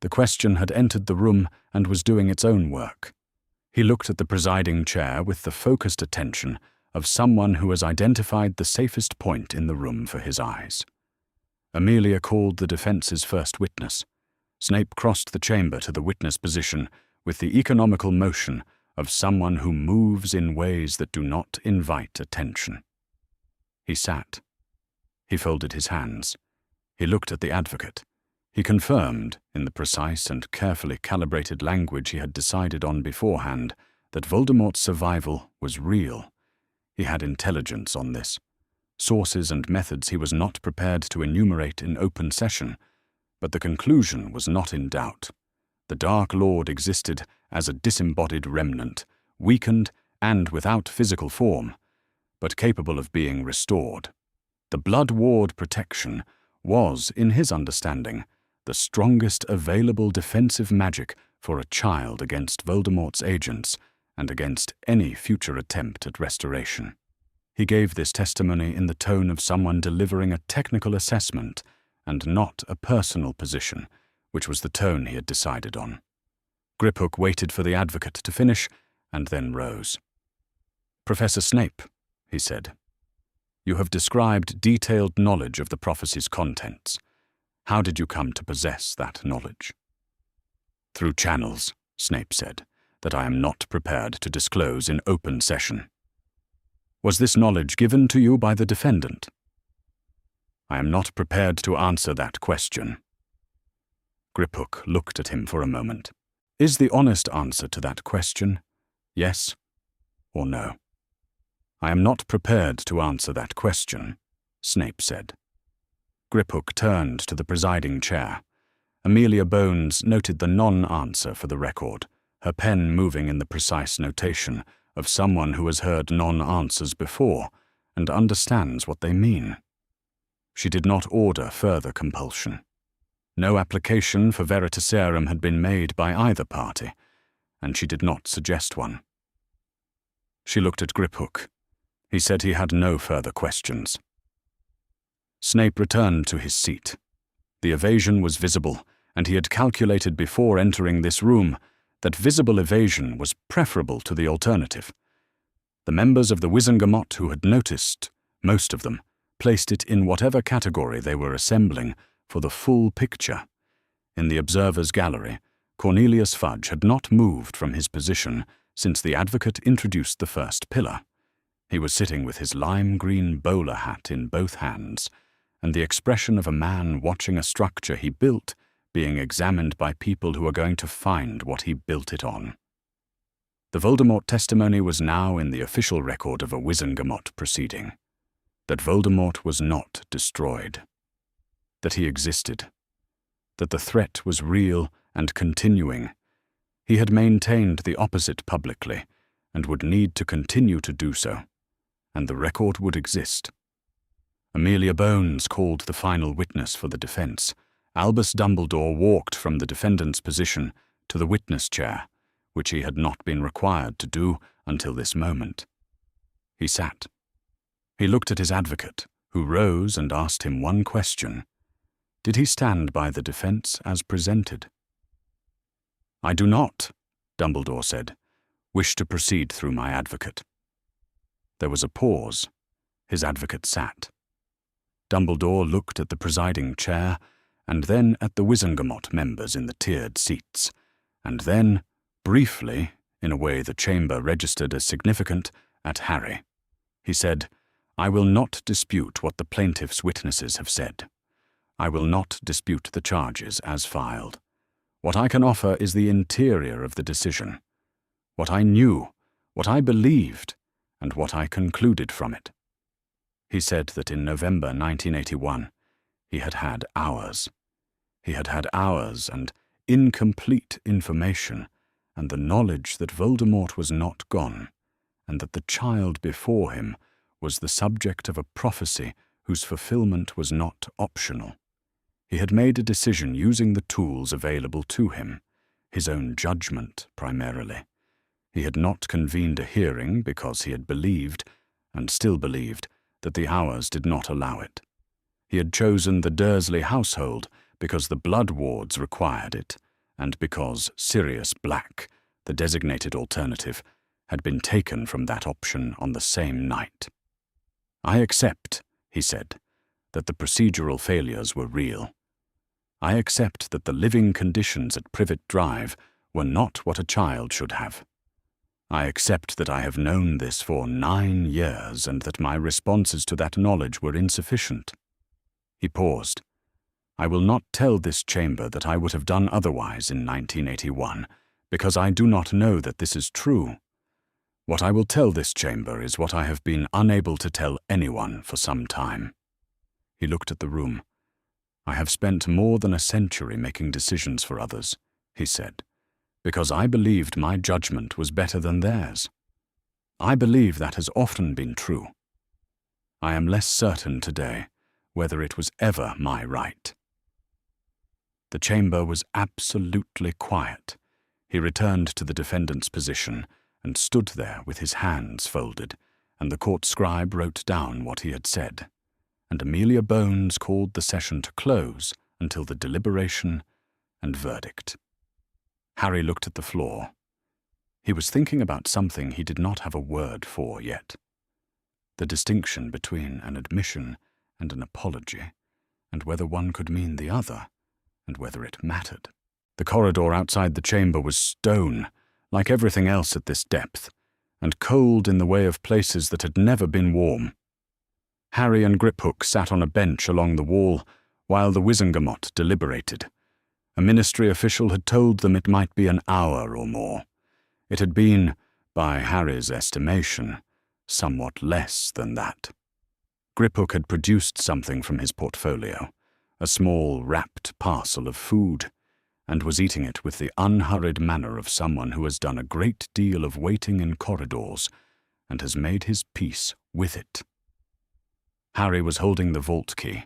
The question had entered the room and was doing its own work. He looked at the presiding chair with the focused attention of someone who has identified the safest point in the room for his eyes. Amelia called the defense's first witness. Snape crossed the chamber to the witness position with the economical motion of someone who moves in ways that do not invite attention. He sat. He folded his hands. He looked at the advocate. He confirmed, in the precise and carefully calibrated language he had decided on beforehand, that Voldemort's survival was real. He had intelligence on this. Sources and methods he was not prepared to enumerate in open session, but the conclusion was not in doubt. The Dark Lord existed as a disembodied remnant, weakened and without physical form, but capable of being restored. The Blood Ward protection was, in his understanding, the strongest available defensive magic for a child against Voldemort's agents and against any future attempt at restoration. He gave this testimony in the tone of someone delivering a technical assessment and not a personal position, which was the tone he had decided on. Griphook waited for the advocate to finish and then rose. "Professor Snape," he said, "you have described detailed knowledge of the prophecy's contents. How did you come to possess that knowledge?" "Through channels," Snape said, "that I am not prepared to disclose in open session." "Was this knowledge given to you by the defendant?" "I am not prepared to answer that question." Griphook looked at him for a moment. "Is the honest answer to that question yes or no?" "I am not prepared to answer that question," Snape said. Griphook turned to the presiding chair. Amelia Bones noted the non-answer for the record, her pen moving in the precise notation of someone who has heard non-answers before and understands what they mean. She did not order further compulsion. No application for veritaserum had been made by either party, and she did not suggest one. She looked at Griphook. He said he had no further questions. Snape returned to his seat. The evasion was visible, and he had calculated before entering this room that visible evasion was preferable to the alternative. The members of the Wizengamot who had noticed, most of them, placed it in whatever category they were assembling for the full picture. In the observer's gallery, Cornelius Fudge had not moved from his position since the advocate introduced the first pillar. He was sitting with his lime-green bowler hat in both hands, and the expression of a man watching a structure he built being examined by people who are going to find what he built it on. The Voldemort testimony was now in the official record of a Wizengamot proceeding. That Voldemort was not destroyed. That he existed. that the threat was real and continuing. He had maintained the opposite publicly, and would need to continue to do so, and the record would exist. Amelia Bones called the final witness for the defense. Albus Dumbledore walked from the defendant's position to the witness chair, which he had not been required to do until this moment. He sat. He looked at his advocate, who rose and asked him one question. Did he stand by the defense as presented? "I do not," Dumbledore said, "wish to proceed through my advocate." There was a pause. His advocate sat. Dumbledore looked at the presiding chair, and then at the Wizengamot members in the tiered seats, and then, briefly, in a way the chamber registered as significant, at Harry. He said, "I will not dispute what the plaintiff's witnesses have said. I will not dispute the charges as filed. What I can offer is the interior of the decision, what I knew, what I believed, and what I concluded from it." He said that in November 1981, he had had hours. He had had hours and incomplete information, and the knowledge that Voldemort was not gone, and that the child before him was the subject of a prophecy whose fulfillment was not optional. He had made a decision using the tools available to him, his own judgment primarily. He had not convened a hearing because he had believed, and still believed, that the hours did not allow it. He had chosen the Dursley household because the blood wards required it, and because Sirius Black, the designated alternative, had been taken from that option on the same night. "I accept," he said, "that the procedural failures were real. I accept that the living conditions at Privet Drive were not what a child should have. I accept that I have known this for 9 years and that my responses to that knowledge were insufficient." He paused. "I will not tell this chamber that I would have done otherwise in 1981, because I do not know that this is true. What I will tell this chamber is what I have been unable to tell anyone for some time." He looked at the room. "I have spent more than a century making decisions for others," he said, "because I believed my judgment was better than theirs. I believe that has often been true. I am less certain today whether it was ever my right." The chamber was absolutely quiet. He returned to the defendant's position and stood there with his hands folded, and the court scribe wrote down what he had said, and Amelia Bones called the session to close until the deliberation and verdict. Harry looked at the floor. He was thinking about something he did not have a word for yet. The distinction between an admission and an apology, and whether one could mean the other, and whether it mattered. The corridor outside the chamber was stone, like everything else at this depth, and cold in the way of places that had never been warm. Harry and Griphook sat on a bench along the wall while the Wizengamot deliberated. A ministry official had told them it might be an hour or more. It had been, by Harry's estimation, somewhat less than that. Griphook had produced something from his portfolio, a small wrapped parcel of food, and was eating it with the unhurried manner of someone who has done a great deal of waiting in corridors and has made his peace with it. Harry was holding the vault key.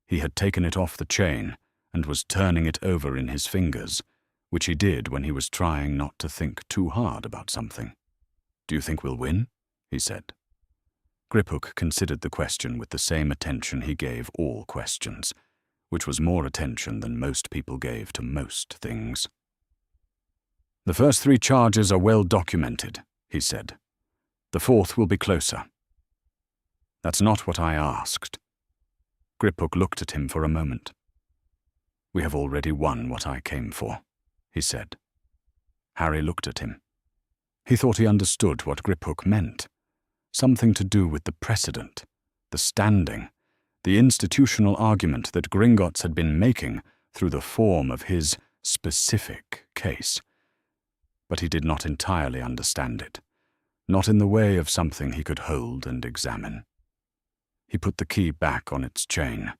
He had taken it off the chain and was turning it over in his fingers, which he did when he was trying not to think too hard about something. "Do you think we'll win?" he said. Griphook considered the question with the same attention he gave all questions, which was more attention than most people gave to most things. "The first 3 charges are well documented," he said. "The 4th will be closer." "That's not what I asked." Griphook looked at him for a moment. "We have already won what I came for," he said. Harry looked at him. He thought he understood what Griphook meant. Something to do with the precedent, the standing, the institutional argument that Gringotts had been making through the form of his specific case. But he did not entirely understand it, not in the way of something he could hold and examine. He put the key back on its chain.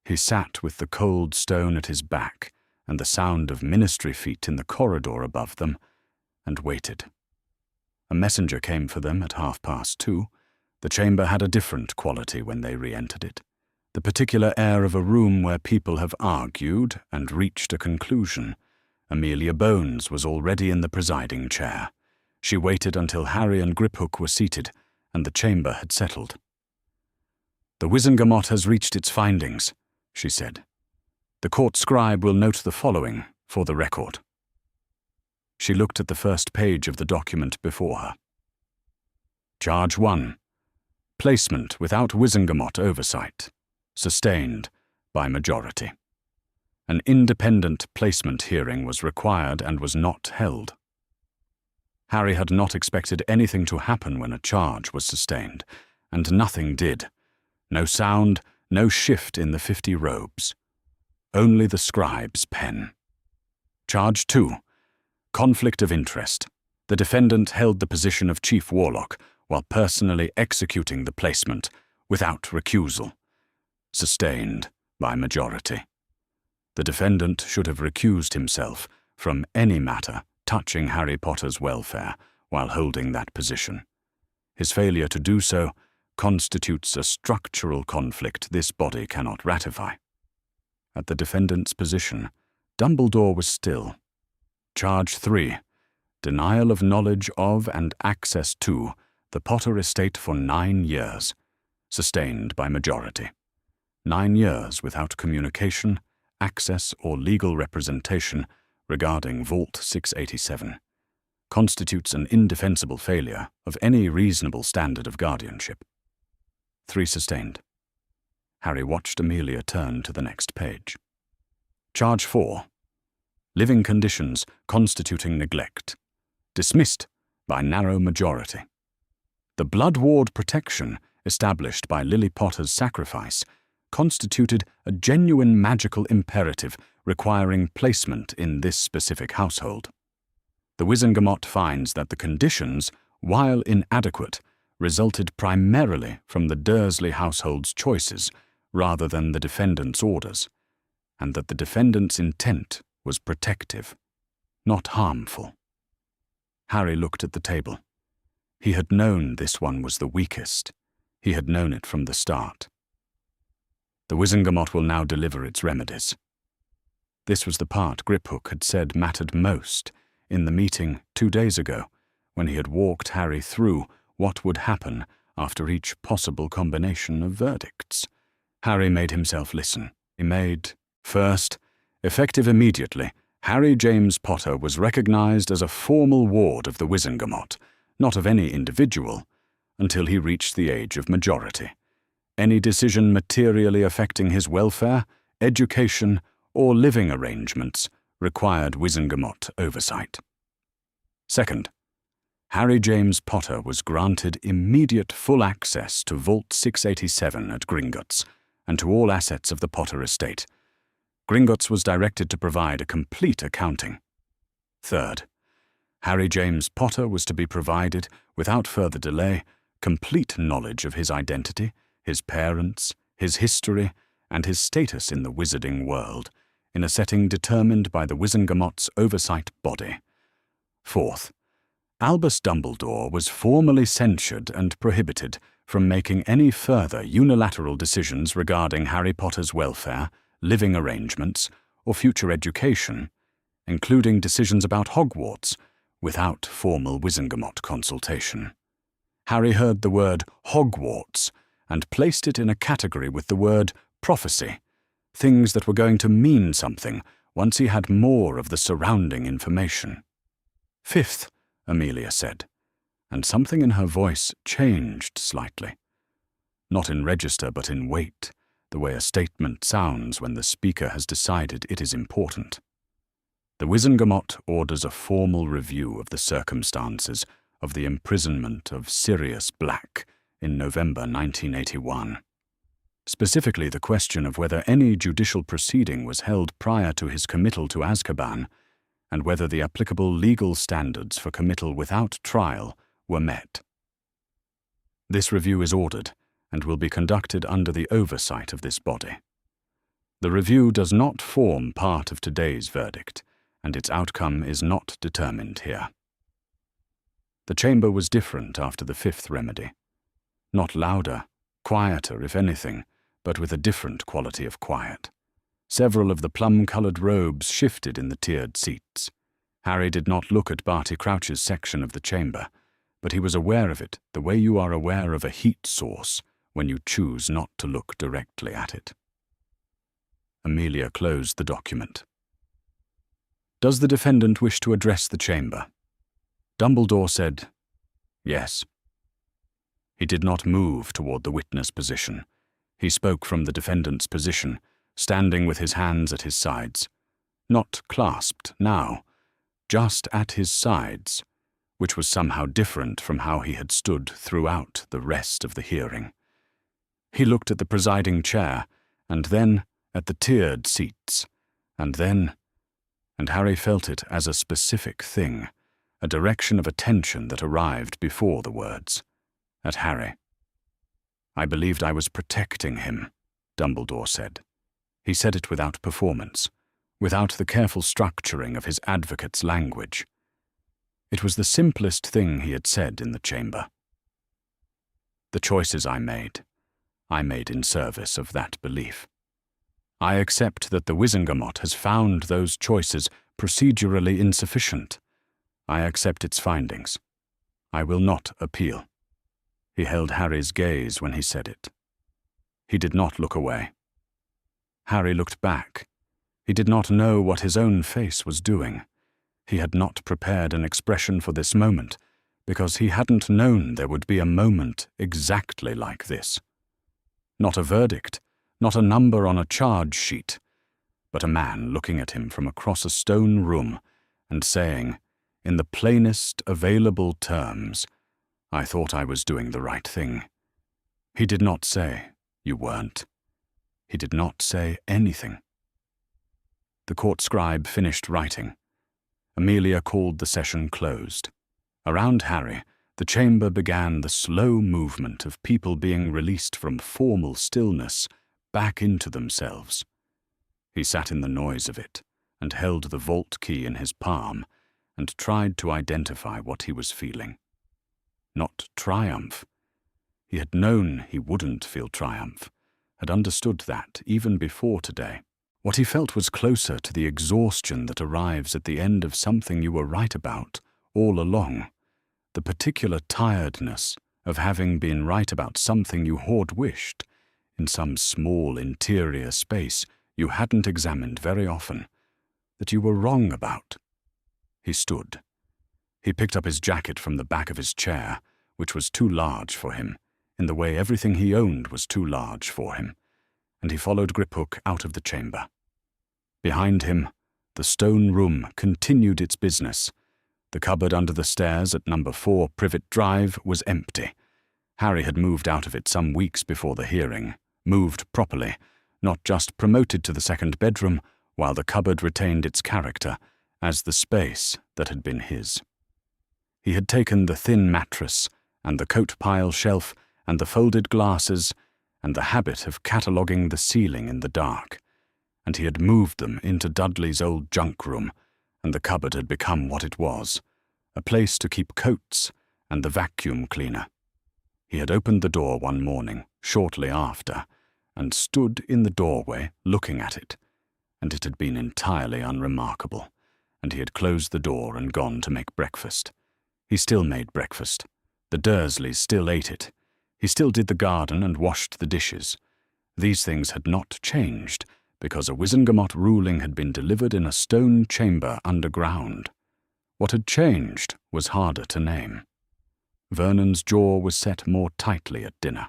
He sat with the cold stone at his back and the sound of ministry feet in the corridor above them, and waited. A messenger came for them at 2:30. The chamber had a different quality when they re-entered it, the particular air of a room where people have argued and reached a conclusion. Amelia Bones was already in the presiding chair. She waited until Harry and Griphook were seated, and the chamber had settled. "The Wizengamot has reached its findings," she said. "The court scribe will note the following for the record." She looked at the first page of the document before her. Charge 1. Placement without Wizengamot oversight. Sustained by majority. An independent placement hearing was required and was not held. Harry had not expected anything to happen when a charge was sustained, and nothing did. No sound, no shift in the 50 robes. Only the scribe's pen. Charge 2. Conflict of interest. The defendant held the position of chief warlock while personally executing the placement without recusal. Sustained by majority. The defendant should have recused himself from any matter touching Harry Potter's welfare while holding that position. His failure to do so constitutes a structural conflict this body cannot ratify. At the defendant's position, Dumbledore was still. Charge 3. Denial of knowledge of and access to the Potter estate for 9 years. Sustained by majority. 9 years without communication, access, or legal representation regarding Vault 687 constitutes an indefensible failure of any reasonable standard of guardianship. 3 sustained. Harry watched Amelia turn to the next page. Charge 4. Living conditions constituting neglect. Dismissed by narrow majority. The blood ward protection established by Lily Potter's sacrifice constituted a genuine magical imperative requiring placement in this specific household. The Wizengamot finds that the conditions, while inadequate, resulted primarily from the Dursley household's choices rather than the defendant's orders, and that the defendant's intent was protective, not harmful. Harry looked at the table. He had known this one was the weakest. He had known it from the start. The Wizengamot will now deliver its remedies. This was the part Griphook had said mattered most in the meeting 2 days ago, when he had walked Harry through what would happen after each possible combination of verdicts. Harry made himself listen. He made, first, effective immediately, Harry James Potter was recognized as a formal ward of the Wizengamot, not of any individual, until he reached the age of majority. Any decision materially affecting his welfare, education, or living arrangements required Wizengamot oversight. Second, Harry James Potter was granted immediate full access to Vault 687 at Gringotts and to all assets of the Potter estate. Gringotts was directed to provide a complete accounting. Third, Harry James Potter was to be provided, without further delay, complete knowledge of his identity, his parents, his history, and his status in the wizarding world, in a setting determined by the Wizengamot's oversight body. Fourth, Albus Dumbledore was formally censured and prohibited from making any further unilateral decisions regarding Harry Potter's welfare, living arrangements, or future education, including decisions about Hogwarts, without formal Wizengamot consultation. Harry heard the word Hogwarts and placed it in a category with the word prophecy, things that were going to mean something once he had more of the surrounding information. Fifth, Amelia said, and something in her voice changed slightly. Not in register, but in weight, the way a statement sounds when the speaker has decided it is important. The Wizengamot orders a formal review of the circumstances of the imprisonment of Sirius Black in November 1981. Specifically the question of whether any judicial proceeding was held prior to his committal to Azkaban, and whether the applicable legal standards for committal without trial were met. This review is ordered and will be conducted under the oversight of this body. The review does not form part of today's verdict, and its outcome is not determined here. The chamber was different after the fifth remedy. Not louder, quieter if anything, but with a different quality of quiet. Several of the plum-coloured robes shifted in the tiered seats. Harry did not look at Barty Crouch's section of the chamber, but he was aware of it the way you are aware of a heat source when you choose not to look directly at it. Amelia closed the document. "Does the defendant wish to address the chamber?" Dumbledore said, "Yes." He did not move toward the witness position. He spoke from the defendant's position, standing with his hands at his sides. Not clasped now, just at his sides, which was somehow different from how he had stood throughout the rest of the hearing. He looked at the presiding chair, and then at the tiered seats, and Harry felt it as a specific thing, a direction of attention that arrived before the words. At Harry. "I believed I was protecting him," Dumbledore said. He said it without performance, without the careful structuring of his advocate's language. It was the simplest thing he had said in the chamber. "The choices I made in service of that belief. I accept that the Wizengamot has found those choices procedurally insufficient. I accept its findings. I will not appeal." He held Harry's gaze when he said it. He did not look away. Harry looked back. He did not know what his own face was doing. He had not prepared an expression for this moment, because he hadn't known there would be a moment exactly like this. Not a verdict, not a number on a charge sheet, but a man looking at him from across a stone room and saying, in the plainest available terms, "I thought I was doing the right thing." He did not say, "You weren't." He did not say anything. The court scribe finished writing. Amelia called the session closed. Around Harry, the chamber began the slow movement of people being released from formal stillness back into themselves. He sat in the noise of it and held the vault key in his palm and tried to identify what he was feeling. Not triumph. He had known he wouldn't feel triumph, had understood that even before today. What he felt was closer to the exhaustion that arrives at the end of something you were right about all along, the particular tiredness of having been right about something you had wished, in some small interior space you hadn't examined very often, that you were wrong about. He stood. He picked up his jacket from the back of his chair, which was too large for him, in the way everything he owned was too large for him, and he followed Griphook out of the chamber. Behind him, the stone room continued its business. The cupboard under the stairs at number 4 Privet Drive was empty. Harry had moved out of it some weeks before the hearing, moved properly, not just promoted to the second bedroom, while the cupboard retained its character as the space that had been his. He had taken the thin mattress and the coat pile shelf and the folded glasses and the habit of cataloguing the ceiling in the dark, and he had moved them into Dudley's old junk room, and the cupboard had become what it was, a place to keep coats and the vacuum cleaner. He had opened the door one morning, shortly after, and stood in the doorway looking at it, and it had been entirely unremarkable, and he had closed the door and gone to make breakfast. He still made breakfast. The Dursleys still ate it. He still did the garden and washed the dishes. These things had not changed, because a Wizengamot ruling had been delivered in a stone chamber underground. What had changed was harder to name. Vernon's jaw was set more tightly at dinner.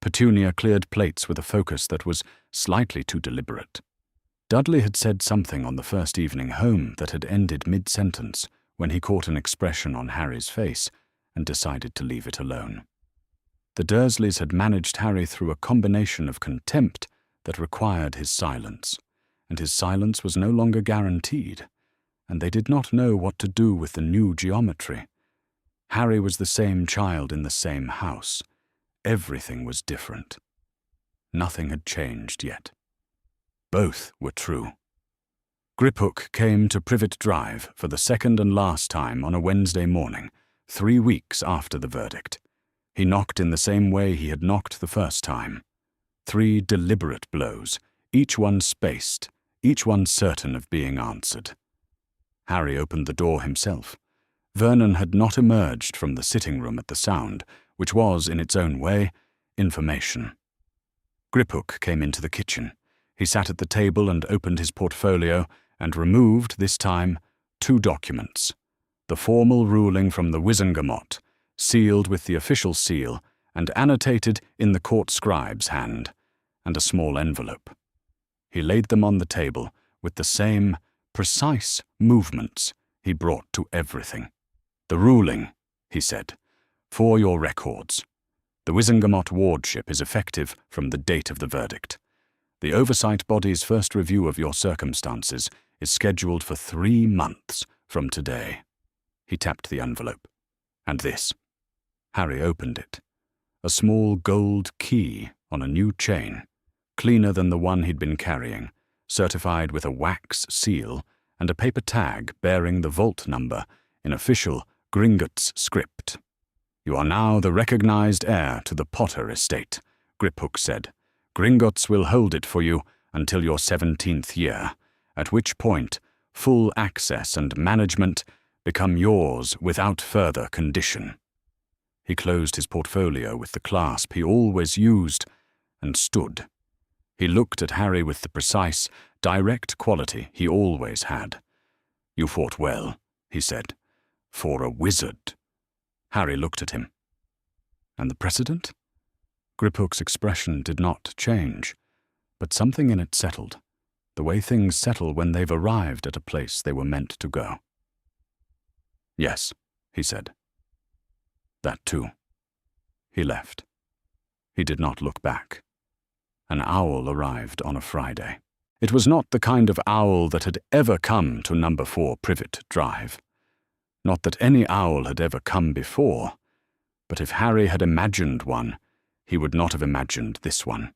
Petunia cleared plates with a focus that was slightly too deliberate. Dudley had said something on the first evening home that had ended mid-sentence when he caught an expression on Harry's face and decided to leave it alone. The Dursleys had managed Harry through a combination of contempt that required his silence, and his silence was no longer guaranteed, and they did not know what to do with the new geometry. Harry was the same child in the same house. Everything was different. Nothing had changed yet. both were true. Griphook came to Privet Drive for the second and last time on a Wednesday morning, 3 weeks after the verdict. He knocked in the same way he had knocked the first time. 3 deliberate blows, each one spaced, each one certain of being answered. Harry opened the door himself. Vernon had not emerged from the sitting room at the sound, which was, in its own way, information. Griphook came into the kitchen. He sat at the table and opened his portfolio and removed, this time, 2 documents. The formal ruling from the Wizengamot, sealed with the official seal and annotated in the court scribe's hand, and a small envelope. He laid them on the table with the same precise movements he brought to everything. "The ruling," he said, "for your records. The Wizengamot wardship is effective from the date of the verdict. The oversight body's first review of your circumstances is scheduled for 3 months from today." He tapped the envelope. "And this." Harry opened it. A small gold key on a new chain, cleaner than the one he'd been carrying, certified with a wax seal and a paper tag bearing the vault number in official Gringotts script. "You are now the recognized heir to the Potter estate," Griphook said. "Gringotts will hold it for you until your 17th year, at which point full access and management become yours without further condition." He closed his portfolio with the clasp he always used and stood. He looked at Harry with the precise, direct quality he always had. "You fought well," he said, "for a wizard." Harry looked at him. "And the precedent?" Griphook's expression did not change, but something in it settled, the way things settle when they've arrived at a place they were meant to go. "Yes," he said. "That too." He left. He did not look back. An owl arrived on a Friday. It was not the kind of owl that had ever come to No. 4 Privet Drive. Not that any owl had ever come before, but if Harry had imagined one, he would not have imagined this one.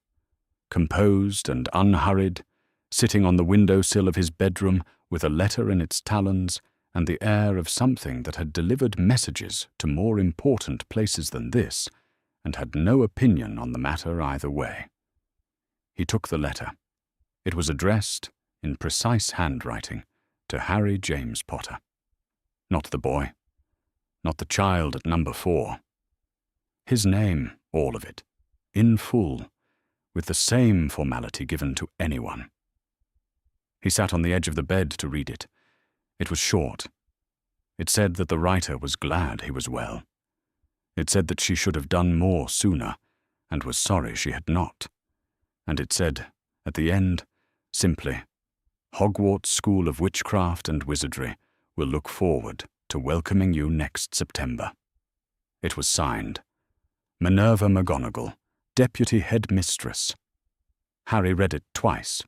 Composed and unhurried, sitting on the windowsill of his bedroom with a letter in its talons and the air of something that had delivered messages to more important places than this, and had no opinion on the matter either way. He took the letter. It was addressed, in precise handwriting, to Harry James Potter. Not the boy. Not the child at No. 4. His name, all of it, in full, with the same formality given to anyone. He sat on the edge of the bed to read it. It was short. It said that the writer was glad he was well. It said that she should have done more sooner, and was sorry she had not. And it said, at the end, simply, "Hogwarts School of Witchcraft and Wizardry will look forward to welcoming you next September." It was signed, Minerva McGonagall, Deputy Headmistress. Harry read it twice.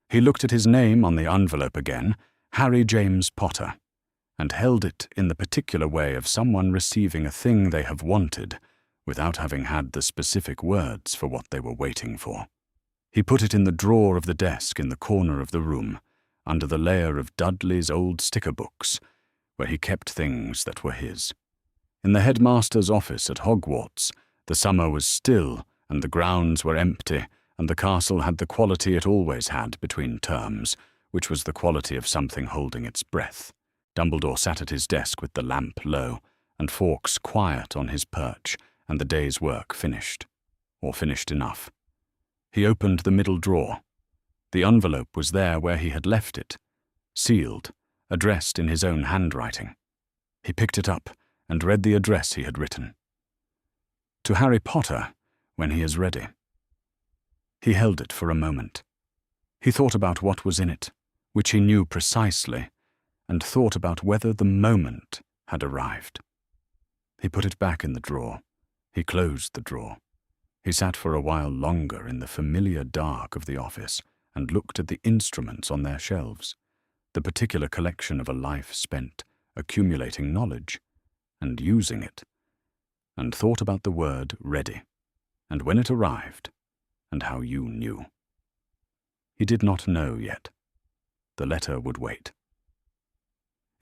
He looked at his name on the envelope again, Harry James Potter, and held it in the particular way of someone receiving a thing they have wanted without having had the specific words for what they were waiting for. He put it in the drawer of the desk in the corner of the room, under the layer of Dudley's old sticker books, where he kept things that were his. In the headmaster's office at Hogwarts, the summer was still and the grounds were empty, and the castle had the quality it always had between terms, which was the quality of something holding its breath. Dumbledore sat at his desk with the lamp low, and Fawkes quiet on his perch, and the day's work finished. Or finished enough. He opened the middle drawer. The envelope was there where he had left it, sealed, addressed in his own handwriting. He picked it up and read the address he had written. "To Harry Potter, when he is ready." He held it for a moment. He thought about what was in it, which he knew precisely, and thought about whether the moment had arrived. He put it back in the drawer. He closed the drawer. He sat for a while longer in the familiar dark of the office and looked at the instruments on their shelves, the particular collection of a life spent accumulating knowledge and using it, and thought about the word ready, and when it arrived, and how you knew. He did not know yet. The letter would wait.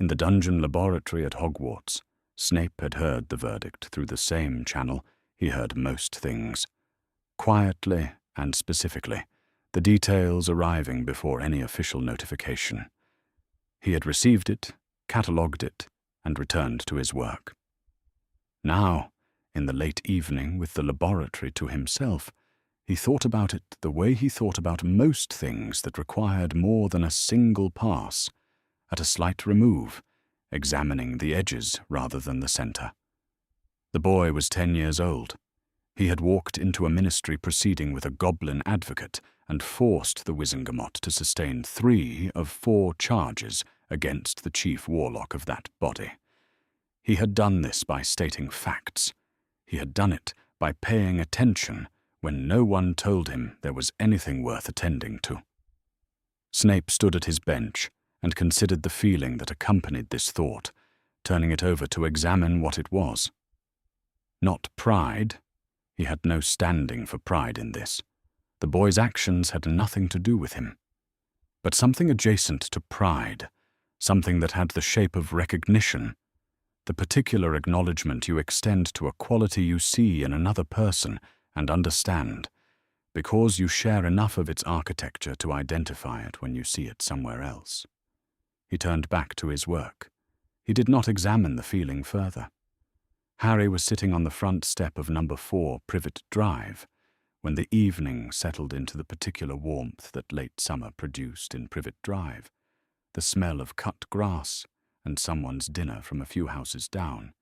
In the dungeon laboratory at Hogwarts, Snape had heard the verdict through the same channel he heard most things. Quietly and specifically, the details arriving before any official notification. He had received it, catalogued it, and returned to his work. Now, in the late evening with the laboratory to himself, he thought about it the way he thought about most things that required more than a single pass, at a slight remove, examining the edges rather than the center. The boy was 10 years old. He had walked into a ministry proceeding with a goblin advocate and forced the Wizengamot to sustain 3 of 4 charges against the chief warlock of that body. He had done this by stating facts. He had done it by paying attention when no one told him there was anything worth attending to. Snape stood at his bench and considered the feeling that accompanied this thought, turning it over to examine what it was. Not pride. He had no standing for pride in this. The boy's actions had nothing to do with him. But something adjacent to pride, something that had the shape of recognition, the particular acknowledgement you extend to a quality you see in another person and understand, because you share enough of its architecture to identify it when you see it somewhere else. He turned back to his work. He did not examine the feeling further. Harry was sitting on the front step of number 4 Privet Drive when the evening settled into the particular warmth that late summer produced in Privet Drive, the smell of cut grass and someone's dinner from a few houses down,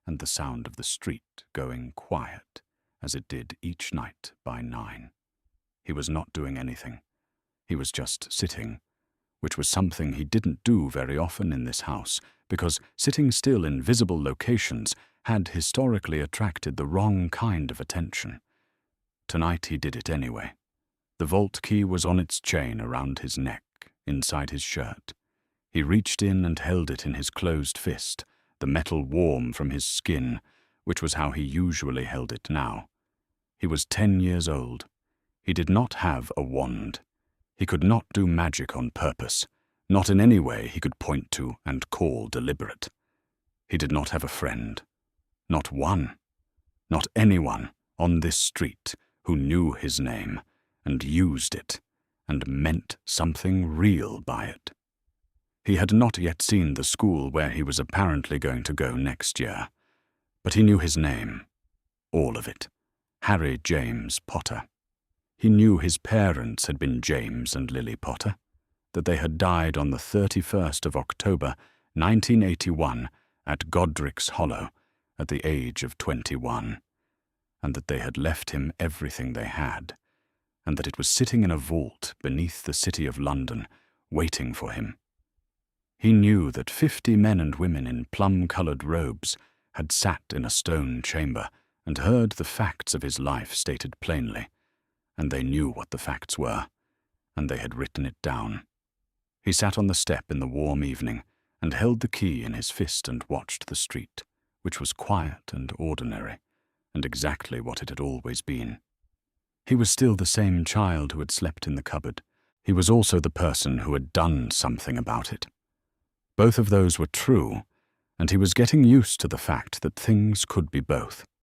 and the sound of the street going quiet as it did each night by 9. He was not doing anything. He was just sitting, which was something he didn't do very often in this house, because sitting still in visible locations had historically attracted the wrong kind of attention. Tonight he did it anyway. The vault key was on its chain around his neck, inside his shirt. He reached in and held it in his closed fist, the metal warm from his skin, which was how he usually held it now. He was 10 years old. He did not have a wand. He could not do magic on purpose, not in any way he could point to and call deliberate. He did not have a friend. Not one. Not anyone on this street who knew his name and used it and meant something real by it. He had not yet seen the school where he was apparently going to go next year, but he knew his name. All of it. Harry James Potter. He knew his parents had been James and Lily Potter, that they had died on the 31st of October, 1981, at Godric's Hollow, at the age of 21, and that they had left him everything they had, and that it was sitting in a vault beneath the city of London, waiting for him. He knew that 50 men and women in plum-coloured robes had sat in a stone chamber and heard the facts of his life stated plainly, and they knew what the facts were, and they had written it down. He sat on the step in the warm evening and held the key in his fist and watched the street, which was quiet and ordinary, and exactly what it had always been. He was still the same child who had slept in the cupboard. He was also the person who had done something about it. Both of those were true, and he was getting used to the fact that things could be both.